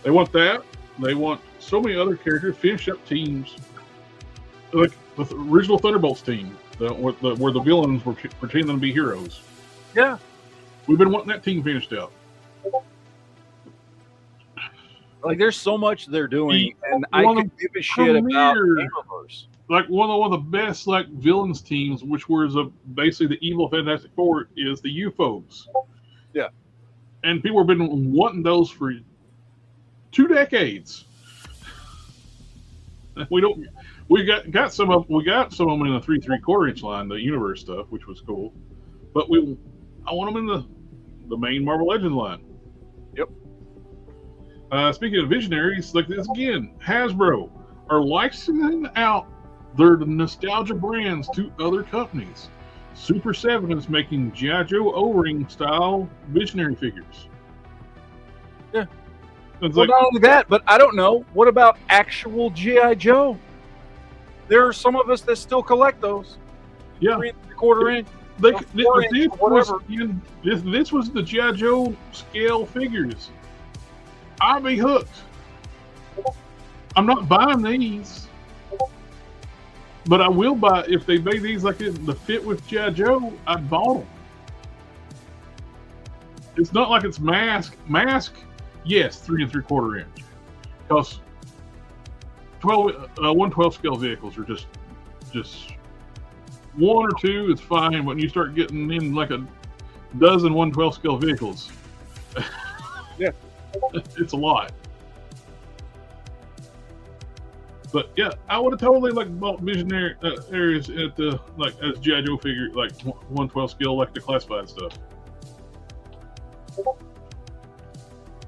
They want that. They want so many other characters, finish up teams. Like the original Thunderbolts team, where the villains were pretending to be heroes. Yeah. We've been wanting that team finished out. Like, there's so much they're doing, and I could give a shit about Universe. Like one of the best like villains teams, which was basically the evil Fantastic Four, is the UFOs. Yeah. And people have been wanting those for 2 decades. We got some of them in the 3¾ inch line, the Universe stuff, which was cool. But I want them in the main Marvel Legends line. Yep. Speaking of visionaries, like this again, Hasbro are licensing out their nostalgia brands to other companies. Super 7 is making G.I. Joe O-ring style visionary figures. Yeah. Well, not only that, but I don't know. What about actual G.I. Joe? There are some of us that still collect those. Yeah. 3¼ inch. This was the G.I. Joe scale figures. I'll be hooked. I'm not buying these, but I will buy if they made these like the fit with G.I. Joe. I bought them. It's not like it's mask. Yes, 3¾ inch. Because 1/12 scale vehicles are just 1 or 2 is fine. When you start getting in like a dozen 1/12 scale vehicles, yeah, it's a lot. But yeah, I would have totally like bought visionary areas at the as G.I. Joe figure, like 1/12 scale, like the classified stuff.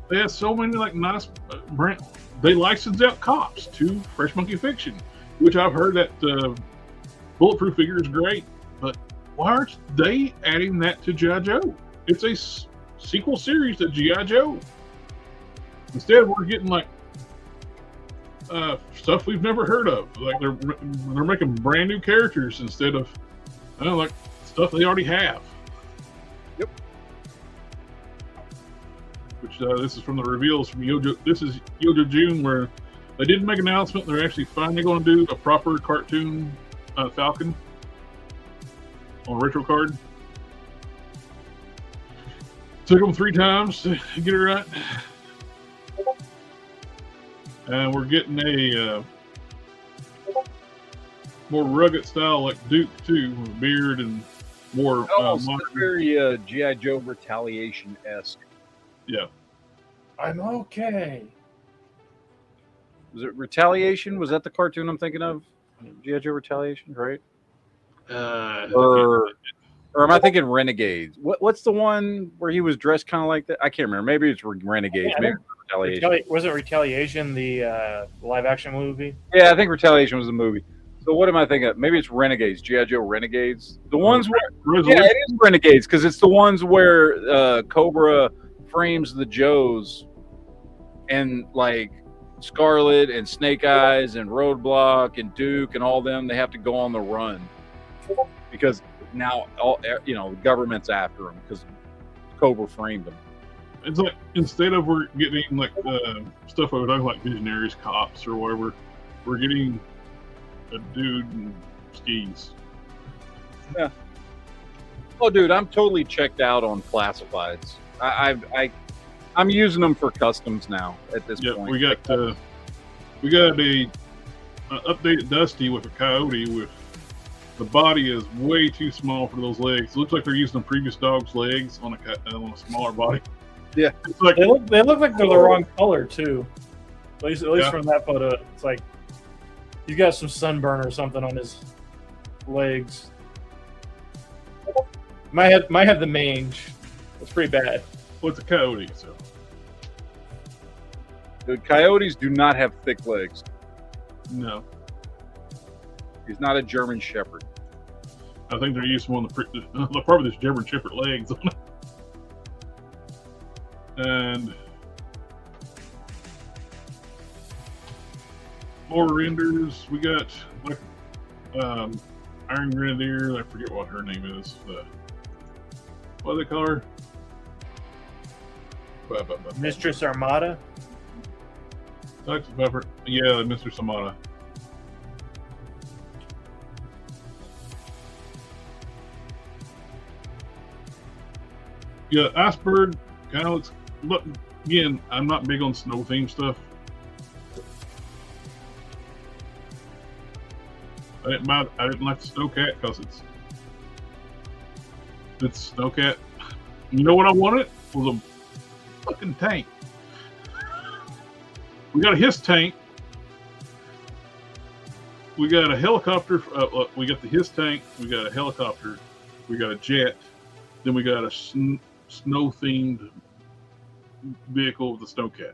They have so many like nice brand. They license out cops to Fresh Monkey Fiction, which I've heard that Bulletproof figure is great. But why aren't they adding that to G.I. Joe? It's a sequel series to G.I. Joe. Instead, we're getting like stuff we've never heard of. Like they're making brand new characters instead of like stuff they already have. Yep. Which this is from the reveals from Yojo. This is Yojo June, where they didn't make an announcement. They're actually finally going to do a proper cartoon Falcon on Retro Card. Took them 3 times to get it right. And we're getting a more rugged style like Duke too, with beard and more. Very G.I. Joe Retaliation-esque. Yeah. I'm okay. Was it Retaliation? Was that the cartoon I'm thinking of? G.I. Joe Retaliation, right? Or am I thinking Renegades? What's the one where he was dressed kind of like that? I can't remember. Maybe it's Renegades. Yeah, maybe Retaliation. Wasn't Retaliation the live-action movie? Yeah, I think Retaliation was the movie. So what am I thinking of? Maybe it's Renegades, G.I. Joe Renegades. The ones where... Yeah, it is Renegades, because it's the ones where Cobra frames the Joes and, like, Scarlet and Snake Eyes and Roadblock and Duke and all them, they have to go on the run. Because now, the government's after them because Cobra framed them. It's like, instead of we're getting, like, stuff I would talk like Visionaries, Cops, or whatever, we're getting a dude in skis. Yeah. Oh, dude, I'm totally checked out on classifieds. I'm using them for customs now at this point. We got a updated Dusty with a Coyote with the body is way too small for those legs. It looks like they're using the previous dog's legs on a smaller body. Yeah, it's like, they look like they're the wrong color too. At least from that photo, it's like he's got some sunburn or something on his legs. Might have the mange. It's pretty bad. Well, it's a coyote, so. The coyotes do not have thick legs. No. He's not a German Shepherd. I think they're using one of the probably this German Shepherd legs on it. And more renders. We got like Iron Grenadier. I forget what her name is. What do they call her? Mistress Armada. Yeah, Mistress Armada. Yeah, Iceberg kind of looks. Look, again, I'm not big on snow theme stuff. I didn't like the Snowcat because it's Snowcat. You know what I wanted was a fucking tank. We got a HISS tank. We got a helicopter. We got the HISS tank. We got a helicopter. We got a jet. Then we got a snow-themed vehicle with the Snowcat.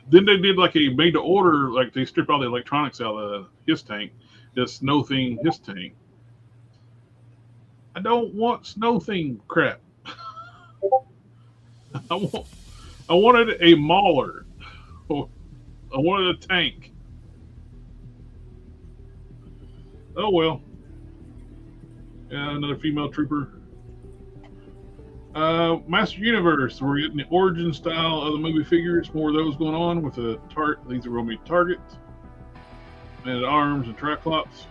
Then they did like a made-to-order, like they stripped all the electronics out of the HISS tank. This snow-themed HISS tank. I don't want snow-themed crap. I wanted a mauler. I wanted a tank. Oh well. Yeah, another female trooper. Master Universe. We're getting the origin style of the movie figures. More of those going on with the target. These are going to be targets and arms and triclops.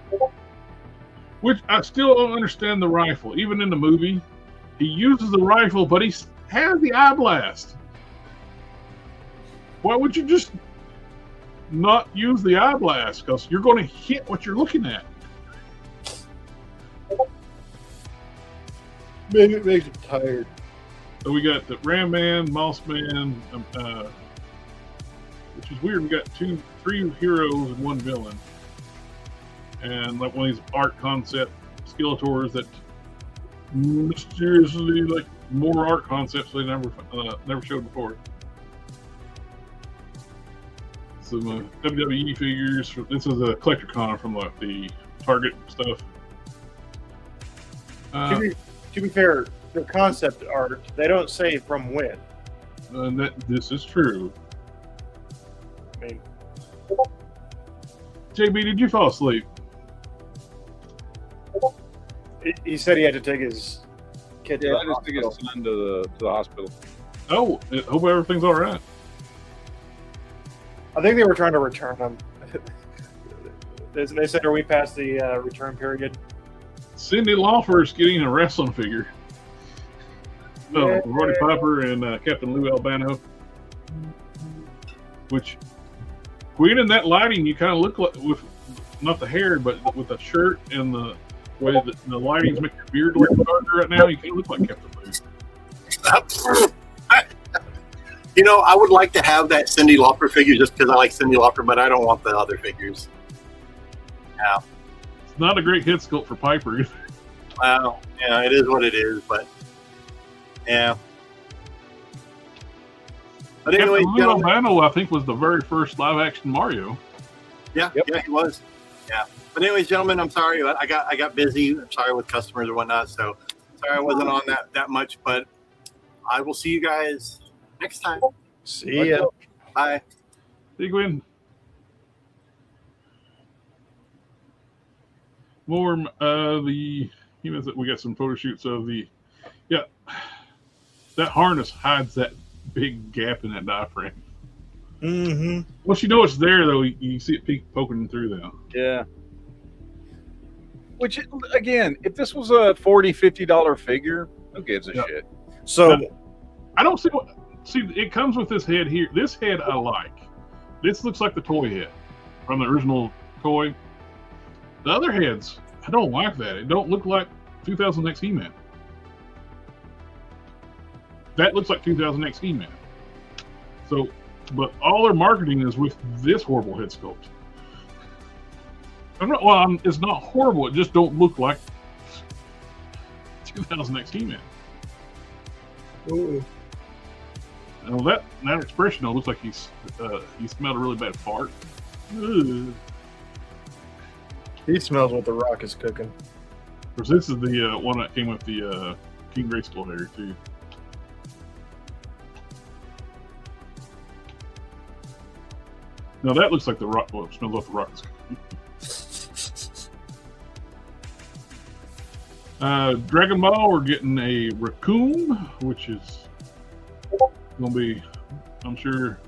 Which I still don't understand the rifle. Even in the movie, he uses the rifle, but he has the eye blast. Why would you just not use the eye blast? Because you're going to hit what you're looking at. Maybe it makes him tired. So we got the Ram Man, Moss Man, which is weird. We got three heroes and one villain, and like one of these art concept Skeletors that mysteriously like more art concepts they never showed before. Some WWE figures. This is a Collectorcon from like the Target stuff. To be fair, the concept art, they don't say from when. This is true. I mean, JB, did you fall asleep? he said he had to take his kid to the I just took his son to the hospital. Oh, I hope everything's all right. I think they were trying to return him. They said, are we past the return period? Cyndi Lauper's getting a wrestling figure. Yeah. Roddy Piper and Captain Lou Albano. Which, Queen, in that lighting, you kind of look like, with not the hair, but with the shirt and the way that the lightings make your beard look darker right now, you kind of look like Captain Lou. You know, I would like to have that Cyndi Lauper figure just because I like Cyndi Lauper, but I don't want the other figures. Yeah. It's not a great head sculpt for Piper either. Well, yeah, it is what it is, but yeah. But anyway, Captain Lou Albano, I think, was the very first live-action Mario. Yeah, yeah, he was. Yeah. But anyways, gentlemen, I'm sorry. I got busy. I'm sorry with customers or whatnot, so sorry I wasn't on that much, but I will see you guys next time. See ya. Bye. Big win. More we got some photo shoots of that harness hides that big gap in that diaphragm. Mm-hmm. Once you know it's there, though, you see it poking through there. Yeah. Which, again, if this was a $40-$50 figure, who gives a shit? So I don't see what. See, it comes with this head here. This head I like. This looks like the toy head from the original toy. The other heads, I don't like that. It don't look like 2000X He-Man. That looks like 2000X He-Man. So, but all their marketing is with this horrible head sculpt. It's not horrible. It just don't look like 2000X He-Man. ooh. And that expression though looks like he smelled a really bad fart. Ugh. He smells what the Rock is cooking. Of course, this is the one that came with the King Grayskull hair too. No, that looks like the rock. Well, it smells like the rock is cooking. Dragon Ball, we're getting a raccoon, which is going to be, I'm sure.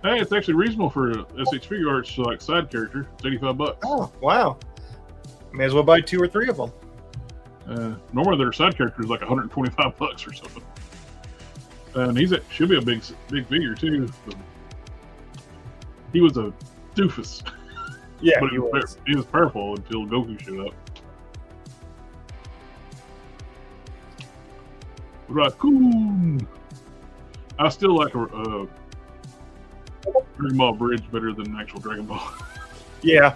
Hey, it's actually reasonable for SH Figure Arts, like side character. It's $85. Oh, wow. May as well buy 2 or 3 of them. Normally their side character is like $125 or something. And should be a big figure too. But he was a doofus. Yeah, but he was. He was powerful until Goku showed up. Raccoon. I still like a Dragon Ball Bridge better than an actual Dragon Ball. Yeah.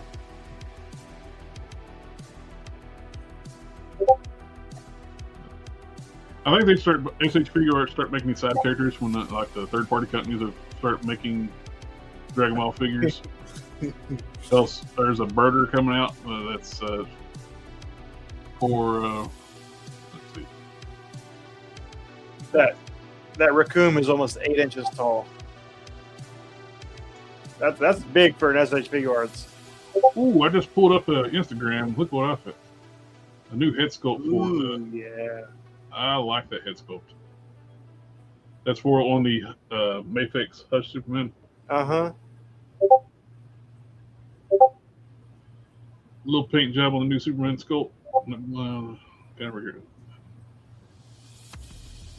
I think SH Figure Arts start making these side characters when the third-party companies will start making Dragon Ball figures. There's a birder coming out that's for let's see. That raccoon is almost 8 inches tall. That's big for an SH Figure Arts. Ooh, I just pulled up Instagram. Look what I found. A new head sculpt for the. Yeah. I like that head sculpt. That's for on the Mayfix Hush Superman. Uh-huh. Little paint job on the new Superman sculpt. Camera here.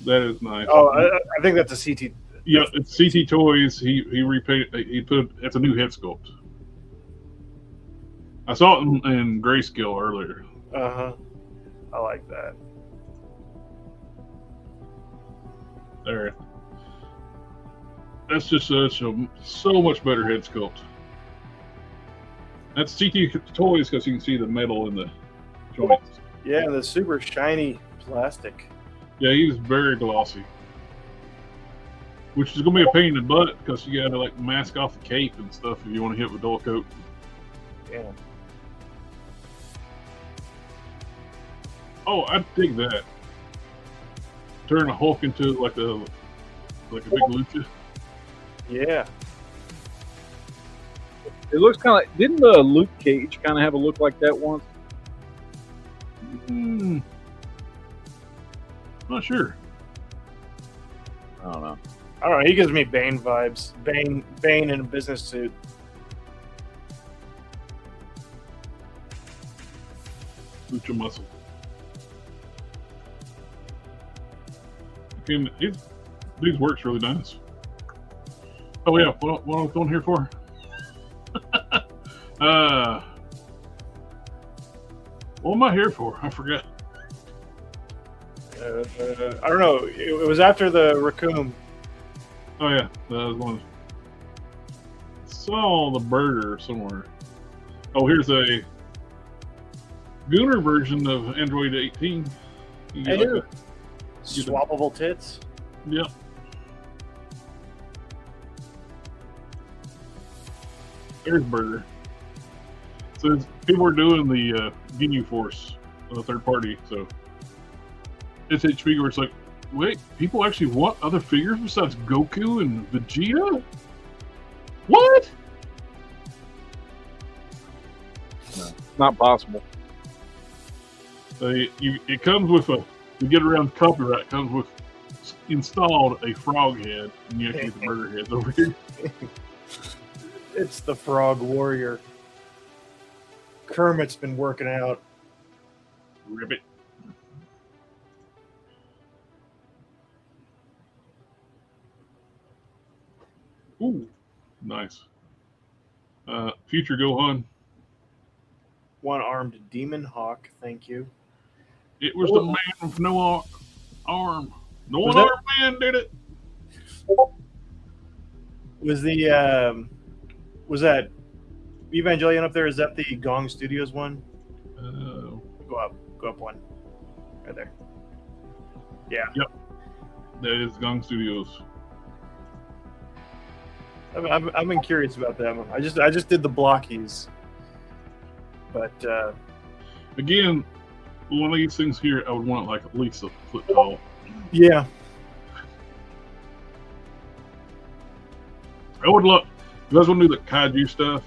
That is nice. Oh, I think that's a CT. Yeah, it's CT Toys. He repainted. He put it's a new head sculpt. I saw it in grayscale earlier. Uh-huh. I like that. There. That's just so much better head sculpt. That's CT Toys because you can see the metal in the joints. Yeah, the super shiny plastic. Yeah, he was very glossy. Which is going to be a pain in the butt because you got to like mask off the cape and stuff if you want to hit with dual coat. Yeah. Oh, I dig that. Turn a Hulk into like a big lucha. Yeah. It looks kind of like, didn't Luke Cage kind of have a look like that once? Not sure. I don't know. He gives me Bane vibes. Bane in a business suit. Lucha muscle. Again, these works really nice. Oh yeah, what I was going here for? What am I here for? I forgot. I don't know. It was after the raccoon. Oh yeah, that was one. Saw the burger somewhere. Oh, here's a Gooner version of Android 18. Swappable tits. Yep. There's burger. So people are doing the Ginyu Force, third party. So SH Figure, it's like, wait, people actually want other figures besides Goku and Vegeta? What? No, not possible. It comes with to get around copyright, it comes with installed a frog head, and you actually get the burger heads over here. It's the Frog Warrior. Kermit's been working out. Ribbit. Ooh, nice. Future Gohan. One-armed Demon Hawk, thank you. It was the man with no arm. No one-armed man did it. Was that Evangelion up there? Is that the Gong Studios one? Go up one. Right there. Yeah. Yep. That is Gong Studios. I've been curious about them. I just did the blockies. But again, one of these things here, I would want like at least a foot tall. Yeah. I would love. you guys want to do the kaiju stuff,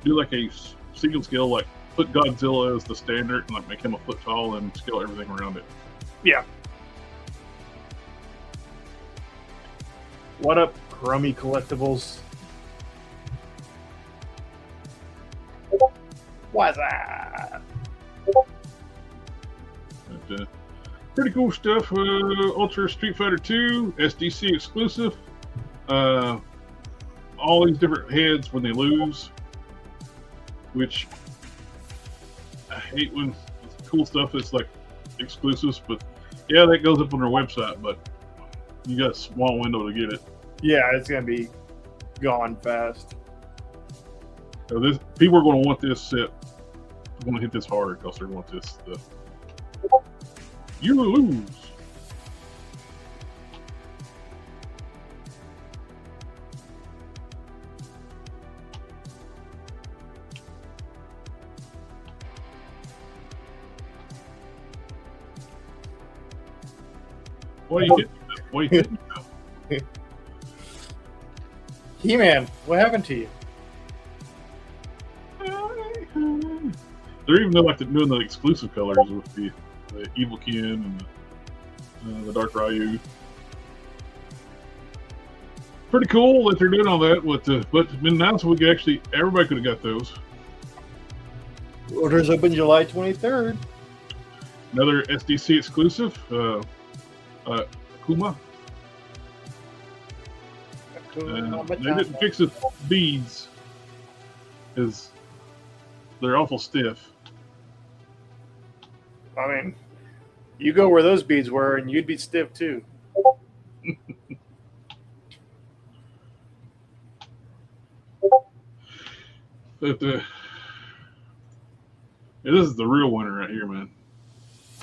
do like a single scale, like put Godzilla as the standard and like make him a foot tall and scale everything around it. Yeah. What up, Crummy Collectibles? What's that? But, pretty cool stuff. Ultra Street Fighter 2 SDC exclusive. All these different heads when they lose, which I hate when cool stuff is like exclusives, but yeah, that goes up on their website, but you got a small window to get it. Yeah, it's gonna be gone fast. So people are going to want this set. They're going to hit this hard because they want this stuff. You lose. What are you getting? What are you getting? He-Man, what happened to you? They're even like doing the exclusive colors with the Evil Ken and the Dark Ryu. Pretty cool that they're doing all that. But it's been nice. Everybody could have got those. Orders open July 23rd. Another SDC exclusive. Kuma. They didn't fix the beads because they're awful stiff. I mean, you go where those beads were, and you'd be stiff too. But this is the real winner right here, man.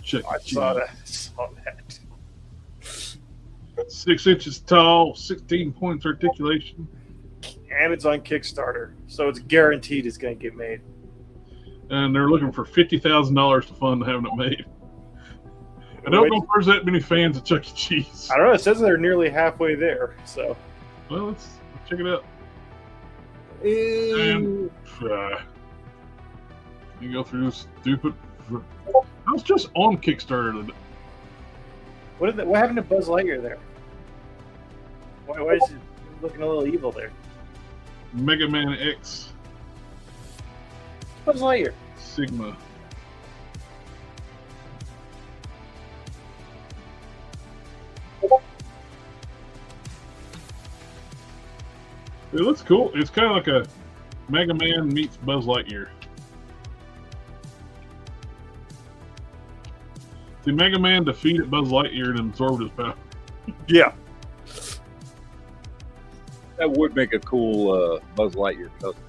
Check. I saw that. 6 inches tall, 16 points articulation. And it's on Kickstarter, so it's guaranteed it's going to get made. And they're looking for $50,000 to fund having it made. I don't know if there's that many fans of Chuck E. Cheese. I don't know. It says they're nearly halfway there. So, well, let's check it out. And you go through this stupid. I was just on Kickstarter today. What happened to Buzz Lightyear there? Why is he looking a little evil there? Mega Man X. Buzz Lightyear. Sigma. It looks cool. It's kind of like a Mega Man meets Buzz Lightyear. The Mega Man defeated Buzz Lightyear and absorbed his power. Yeah. That would make a cool Buzz Lightyear custom.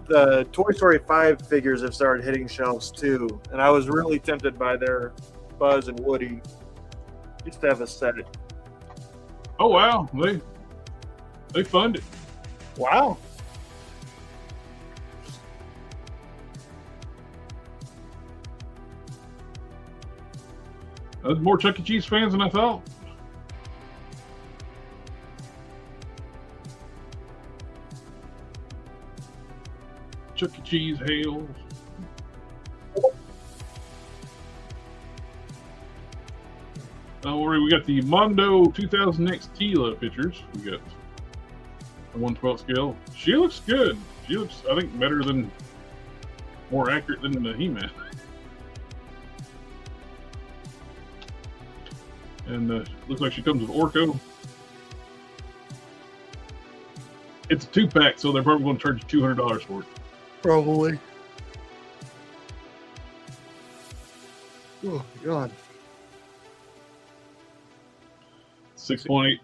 The Toy Story 5 figures have started hitting shelves too, and I was really tempted by their Buzz and Woody just to have a set. Oh wow, they fund it. Wow. There's more Chuck E. Cheese fans than I thought. Chuck E. Cheese hails. Don't worry, we got the Mondo 2000X Tila pictures. We got a 1/12 scale. She looks good. She looks, I think, better than, more accurate than the He-Man. And looks like she comes with Orko. It's a 2-pack, so they're probably going to charge you $200 for it. Probably. Oh, God. 6.8.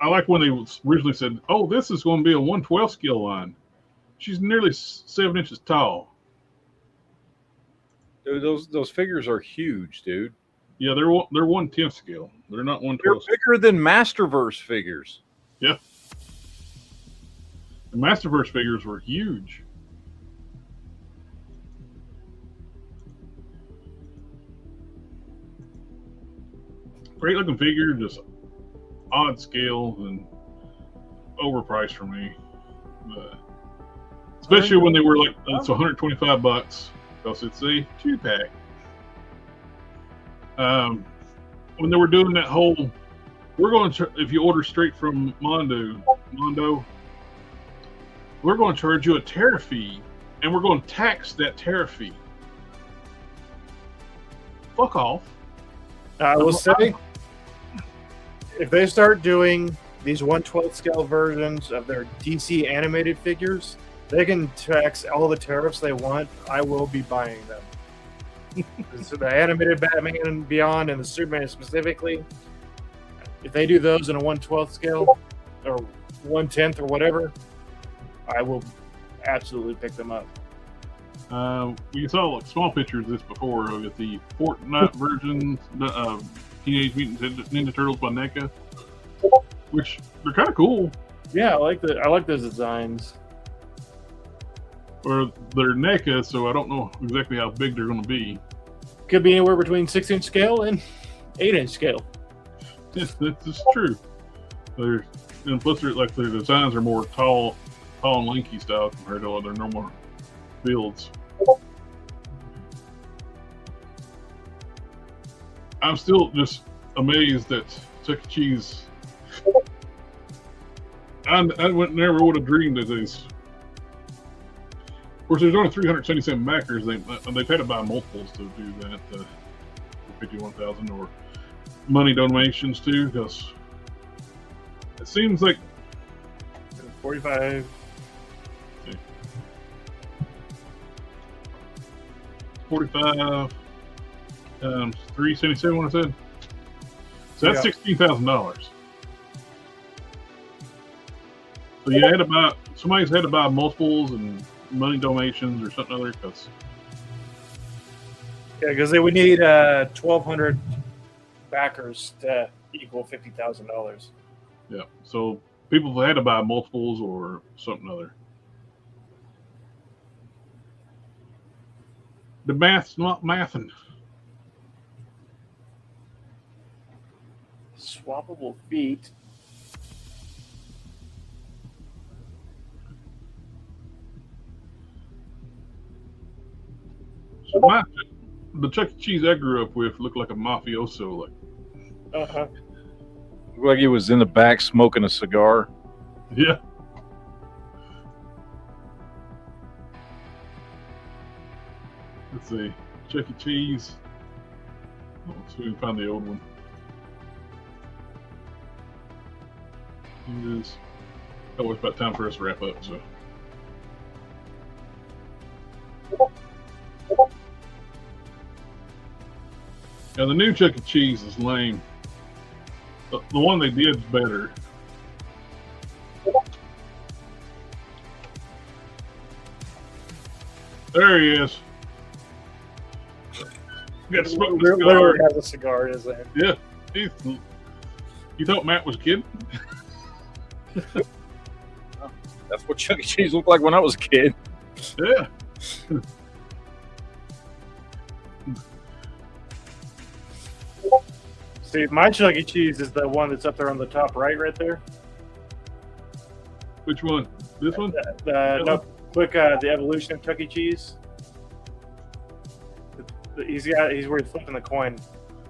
I like when they originally said, oh, this is going to be a 1/12 scale line. She's nearly 7 inches tall. Dude, those figures are huge, dude. Yeah, they're 1/10 scale. They're not 1/12. They're bigger than Masterverse figures. Yeah. The Masterverse figures were huge. great looking figure, just odd scale and overpriced for me. Especially when they were like, it's $125 because it's a 2-pack. When they were doing that whole, we're going to, if you order straight from Mondo, we're going to charge you a tariff fee, and we're going to tax that tariff fee. Fuck off. I will say, if they start doing these 1/12 scale versions of their DC animated figures, they can tax all the tariffs they want. I will be buying them. So the animated Batman and Beyond and the Superman specifically, if they do those in a 1/12 scale or 1/10 or whatever, I will absolutely pick them up. We saw like small pictures of this before with the Fortnite versions of Teenage Mutant Ninja Turtles by NECA, which they're kind of cool. Yeah, I like those designs. Or they're NECA, so I don't know exactly how big they're going to be. Could be anywhere between 6-inch scale and 8-inch scale. This is true. And plus, their designs are more tall and lanky style compared to other normal builds. I'm still just amazed that Chuck E. Cheese. I never would have dreamed of this. Of course, there's only 377 backers. They've had to buy multiples to do that, 51,000 or money donations too, because it seems like 45. 45 times 377. What I said. So that's $16,000. So you had to buy. Somebody's had to buy multiples and money donations or something other because. Yeah, because they would need 1,200 backers to equal $50,000. Yeah, so people had to buy multiples or something other. The math's not mathing. Swappable feet. So the Chuck E. Cheese I grew up with looked like a mafioso. Looked like he was in the back smoking a cigar. Yeah. Let's see. Chuck E. Cheese. Let's see if we can find the old one. It is. Oh, it's about time for us to wrap up, so. Now, the new Chuck E. Cheese is lame. The one they did is better. There he is. Got smoking a cigar. Has a cigar in his hand. Yeah. You thought Matt was kidding? That's what Chuck E. Cheese looked like when I was a kid. Yeah. See, my Chuck E. Cheese is the one that's up there on the top right there. Which one? This one? No, the evolution of Chuck E. Cheese. He's where he's flipping the coin.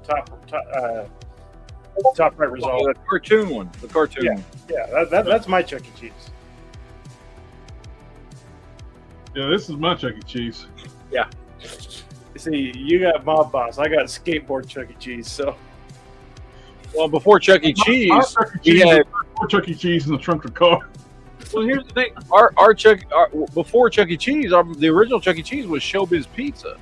Top right result. The cartoon one. The cartoon one. Yeah, that's my Chuck E. Cheese. Yeah, this is my Chuck E. Cheese. Yeah. See, you got Mob Boss. I got skateboard Chuck E. Cheese. So. Well, before Chuck E. Cheese, we had Chuck E. Cheese in the trunk of the car. Well, here's the thing: before Chuck E. Cheese, the original Chuck E. Cheese was Showbiz Pizza,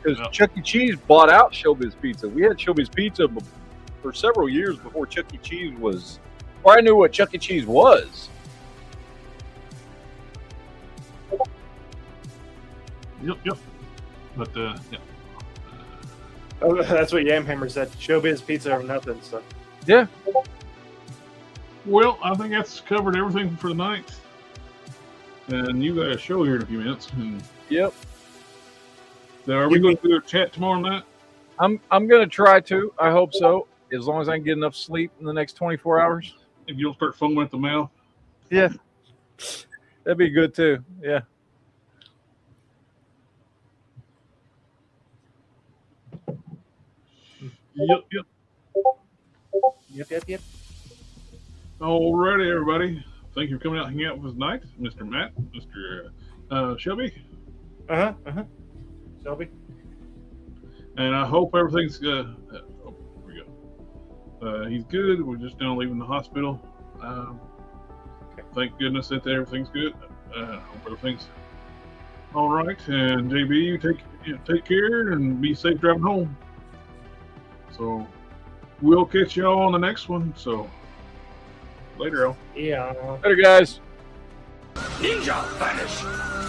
because Chuck E. Cheese bought out Showbiz Pizza. We had Showbiz Pizza for several years before Chuck E. Cheese was, or I knew what Chuck E. Cheese was. Yep. But yeah. Oh, that's what Yamhammer said. Showbiz Pizza or nothing. So. Yeah. Well, I think that's covered everything for the night. And you got a show here in a few minutes. Yep. So are we going to do a chat tomorrow night? I'm going to try to. I hope so. as long as I can get enough sleep in the next 24 hours. If you don't start foaming at the mouth. Yeah. That'd be good too. Yeah. Yep. All righty, everybody. Thank you for coming out and hanging out with us tonight. Mr. Matt, Mr. Shelby. Shelby. And I hope everything's good. Here we go. He's good. We're just now leaving the hospital. Thank goodness that everything's good. Hope everything's all right. And JB, you take care and be safe driving home. So we'll catch y'all on the next one. So later, all. Yeah. Later, guys. Ninja vanish.